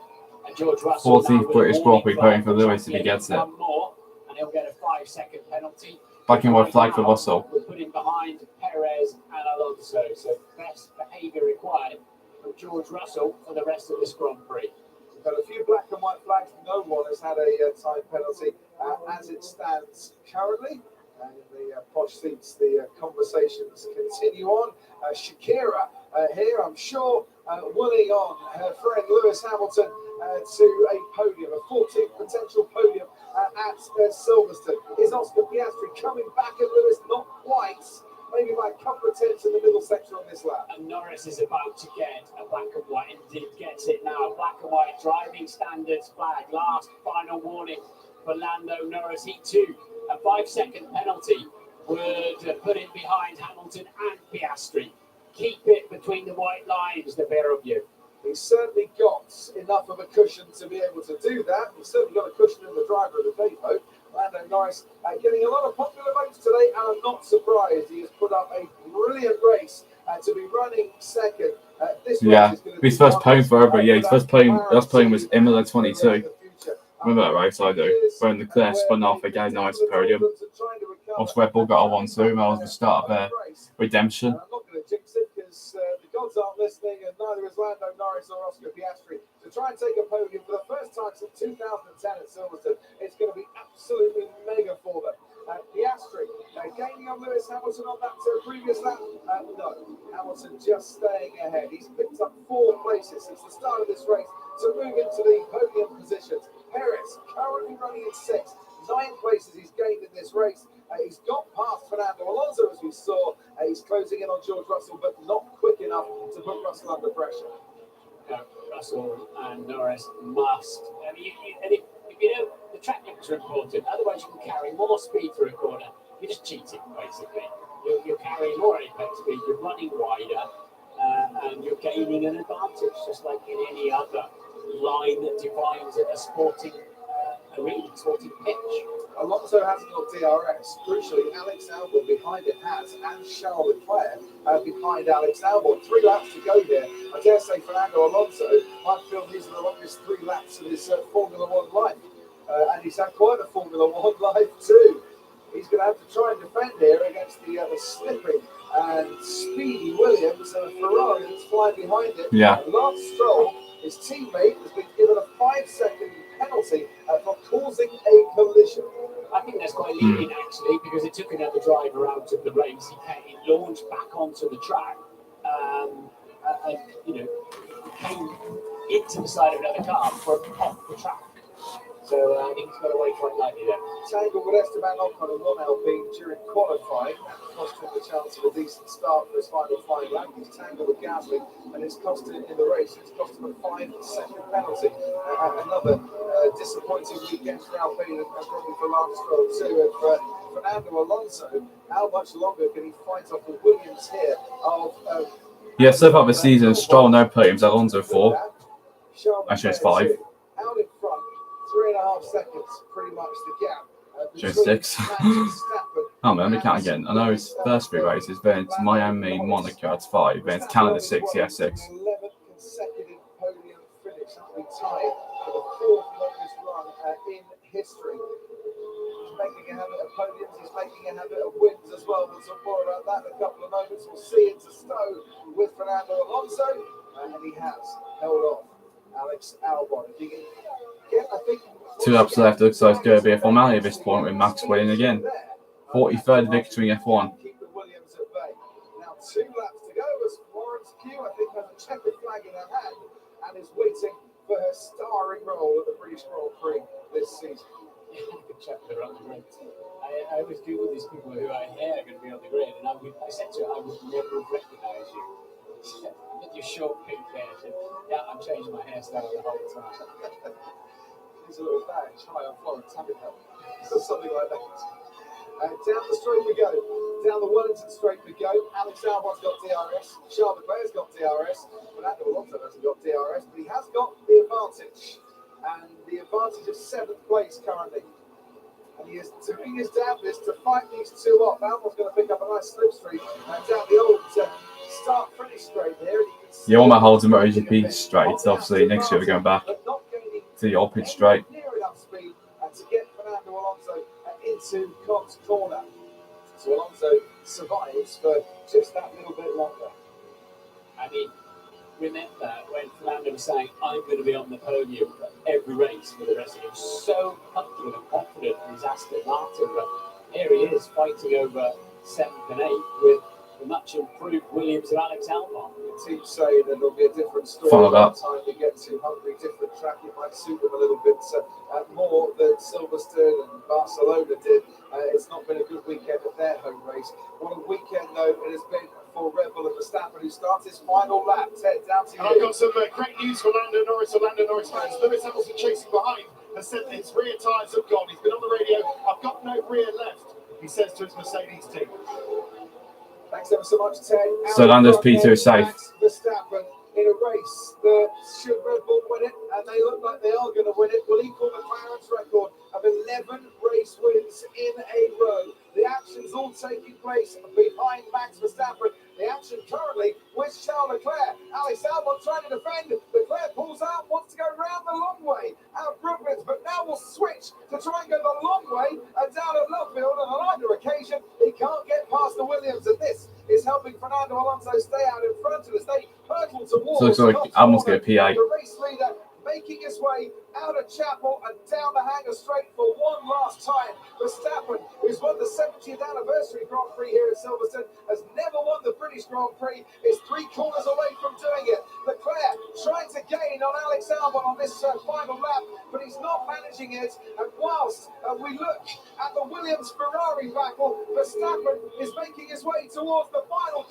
And George Russell 14th British Grand Prix podium for Lewis if he gets it. One more, and he'll get a 5-second penalty. Black and white flag for Russell. We're putting behind Perez and Alonso, so best behaviour required from George Russell for the rest of this Grand Prix. We've got a few black and white flags. No one has had a time penalty as it stands currently. And in the posh seats, the conversations continue on. Shakira here, I'm sure, willing on her friend Lewis Hamilton to a podium, a 14th potential podium at Silverstone. Is Oscar Piastri coming back at Lewis? Not quite. Maybe by a couple of tenths in the middle section on this lap. And Norris is about to get a black and white, indeed gets it now. Black and white driving standards flag. Last final warning for Lando Norris. He too, a 5-second penalty would put him behind Hamilton and Piastri. Keep it between the white lines, the pair of you. He's certainly got enough of a cushion to be able to do that. He's certainly got a cushion in the driver of the day vote. Lando Norris getting a lot of popular votes today, and I'm not surprised. He has put up a brilliant race to be running second. This race is going to be his first podium forever. Yeah, his first podium was Imola 22. Remember that race? I do. When Leclerc spun off again, nice podium. Also, Red Bull got a 1-2. That was the start of their redemption. I'm not going to jinx it because the gods aren't listening, and neither is Lando Norris or Oscar Piastri. To try and take a podium for the first time since 2010 at Silverstone, it's going to be absolutely mega for them. Piastri gaining on Lewis Hamilton on that previous lap. No, Hamilton just staying ahead. He's picked up 4 places since the start of this race to move into the podium positions. Perez currently running in 6th. 9 places he's gained in this race. He's got past Fernando Alonso, as we saw, He's closing in on George Russell, but not quick enough to put Russell under pressure. Russell and Norris must. And if you know, the track limits are important. Otherwise, you can carry more speed through a corner. You're just cheating, basically. You're carrying more apex speed. You're running wider, and you're gaining an advantage, just like in any other line that defines a sporting arena, sporting pitch. Alonso hasn't got DRS. Crucially, Alex Albon behind it has, and Charles Leclerc behind Alex Albon. 3 laps to go here. I dare say Fernando Alonso might feel these are the longest 3 laps of his Formula One life. And he's had quite a Formula One life too. He's going to have to try and defend here against the slipping and speedy Williams and a Ferrari that's flying behind it. Yeah. Lance Stroll, his teammate, has been given a 5-second penalty for causing a collision. I think that's quite lenient actually, because it took another driver out of the race. He launched back onto the track, and came into the side of another car from off the track. So I think he's got away quite lightly there. Tangled with Esteban Ocon and 1 Alpine during qualifying. That cost him the chance of a decent start for his final 5 lap. He's tangled with Gasly, and it's cost him in the race. It's cost him a 5-second penalty. Another disappointing weekend for Alpine and probably for Lance Stroll too. And for Fernando Alonso, how much longer can he fight off the Williams here? Yeah, so far this season, Stroll no podiums, Alonso 4. Actually, it's 5. Out in front, 3.5 seconds, pretty much the gap. Just 6. Oh man, let me count again. I know his first 3 races, then it's Miami, Monaco, it's 5, then it's Canada 6, yeah, 6. 11th consecutive podium finish, that'll be tied for the 4th longest run in history. He's making a habit of podiums, he's making a habit of wins as well. We'll talk more about that in a couple of moments. We'll see into Stowe with Fernando Alonso, and he has held off Alex Albon. If he can get, I think, 2 laps left, looks like it's going to be a formality at this point with Max winning again. 43rd victory in F1. Keep the Williams at bay. Now 2 laps to go as Florence Pugh, I think, has a checkered flag in her hand and is waiting for her starring role at the British Grand Prix this season. Chapter on the grid. I always Google these people who I hear are going to be on the grid, and I said to her, I would never recognise you. With your short pink hair. Yeah, I'm changing my hairstyle the whole time. There's a little badge, hi, I'm Florence, have it help. Something like that. Down the straight we go. Down the Wellington straight we go. Alex Albon's got DRS. Charles Leclerc's got DRS. Fernando Alonso hasn't got DRS, but he has got the advantage. And the advantage of 7th place currently. And he is doing his damnedest to fight these 2 off. Albon's going to pick up a nice slipstream down the old start-finish straight here. Yeah, all my holds in MotoGP straight. Obviously, next year we're going back to the old pitch straight. Near enough speed to get Fernando Alonso into Cobb's corner. So Alonso survives for just that little bit longer. I mean, remember when Fernando was saying, I'm going to be on the podium for every race for the rest of it. He was so comfortable and confident in his Aston Martin. But here he is fighting over 7th and 8th with the much improved Williams of Alex Albon. The team say that there'll be a different story by the time they get to Hungary, different track. It might suit them a little bit more than Silverstone and Barcelona did. It's not been a good weekend at their home race. What a weekend, though, it has been for Red Bull and Verstappen, who starts his final lap. Ted, down to you. And I've got some great news for Lando Norris. Lando Norris fans. Lewis Hamilton chasing behind has said that his rear tyres have gone. He's been on the radio. I've got no rear left, he says to his Mercedes team. Thanks ever so much, Ted. So Lando's P2 is safe. Verstappen in a race that should Red Bull win it, and they look like they are going to win it, will equal McLaren's record of 11 race wins in a row. The action's all taking place behind Max Verstappen. The action currently with Charles Leclerc. Alex Albon trying to defend. Leclerc pulls out, wants to go round the long way out of Brooklands, but now will switch to try and go the long way down at Lovefield. And on either occasion, he can't get past the Williams. And this is helping Fernando Alonso stay out in front of us. They hurtle towards. So Albon's going to P8. The race leader making his way out of Chapel and down the Hanger Straight for one last time. Verstappen, who's won the 70th anniversary Grand Prix here at Silverstone, has never won the British Grand Prix, is 3 corners away from doing it. Leclerc trying to gain on Alex Albon on this final lap, but he's not managing it. And whilst we look at the Williams-Ferrari battle, Verstappen is making his way towards the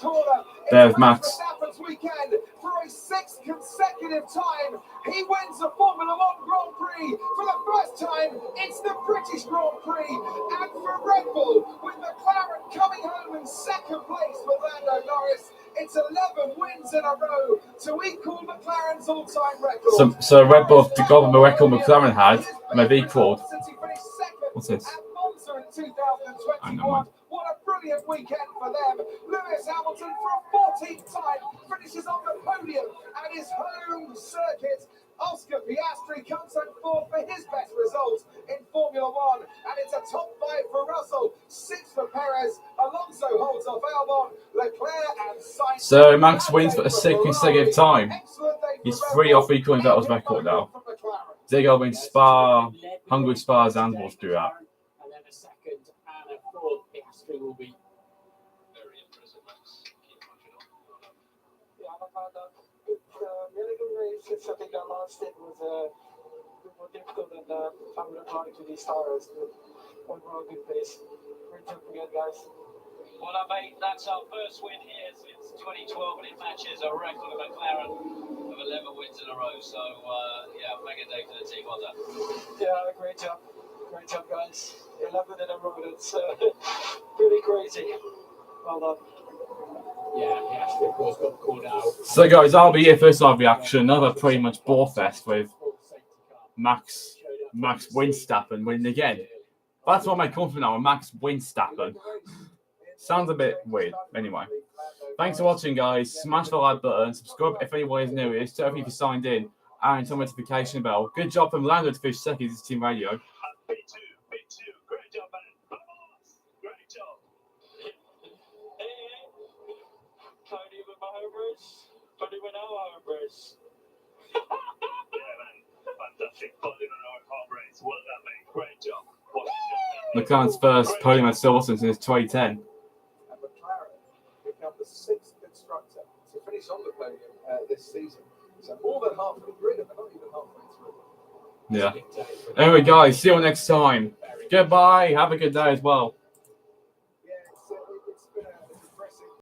corner. There's Max. Verstappen's weekend for a 6th consecutive time. He wins the Formula One Grand Prix for the first time. It's the British Grand Prix, and for Red Bull, with McLaren coming home in 2nd place with Lando Norris, it's 11 wins in a row to equal McLaren's all-time record. So Red Bull have got the record McLaren had, and they've equalled. What's this? I know. What a brilliant weekend for them. Lewis Hamilton, for a 14th time, finishes on the podium at his home circuit. Oscar Piastri comes on fourth for his best results in Formula One, and it's a top 5 for Russell, 6 for Perez, Alonso holds off Albon, Leclerc and Sainz. So Max wins for a 6th consecutive time. He's 3 off equaling Vettel's record now. Ziggo wins Spa, Hungary, Spa, Zandvoort through that. And then a 2nd and a 4th. Piastri will be Very impressive, Max. Keep punching on. Yeah, I've had a really good race. I think that last stint was a bit more difficult than I would have liked with these tires. Overall, good pace. Great job again, guys. Well, mate, that's our first win here since 2012, and it matches a record of McLaren of 11 wins in a row. So, yeah, mega day for the team. Well done. Yeah, great job. Great job, guys. 11 in a row. That's pretty crazy. Well done. Yeah, Piastri, of course, got called out. So guys, that'll be it for this live reaction. Another pretty much bore fest with Max Verstappen winning again. That's what my confidence now, Max Verstappen. Sounds a bit weird. Anyway, thanks for watching, guys. Smash the like button, subscribe if anyone is new. It's if you've signed in, and turn notification bell. Good job from Lando to finish 2nd in Team Radio. B2, great job, man. Vamos! Great job. Tony with my home race. Tony with our home race. Yeah, man. Fantastic. Following on our home race. Well done, mate. Great job. McLaren's first podium at Silverstone since 2010. And McLaren become the 6th constructor to finish on the podium this season. So more than half of the grid, and they're not even halfway through. Yeah. Anyway, guys, see you all next time. Goodbye. Have a good day as well.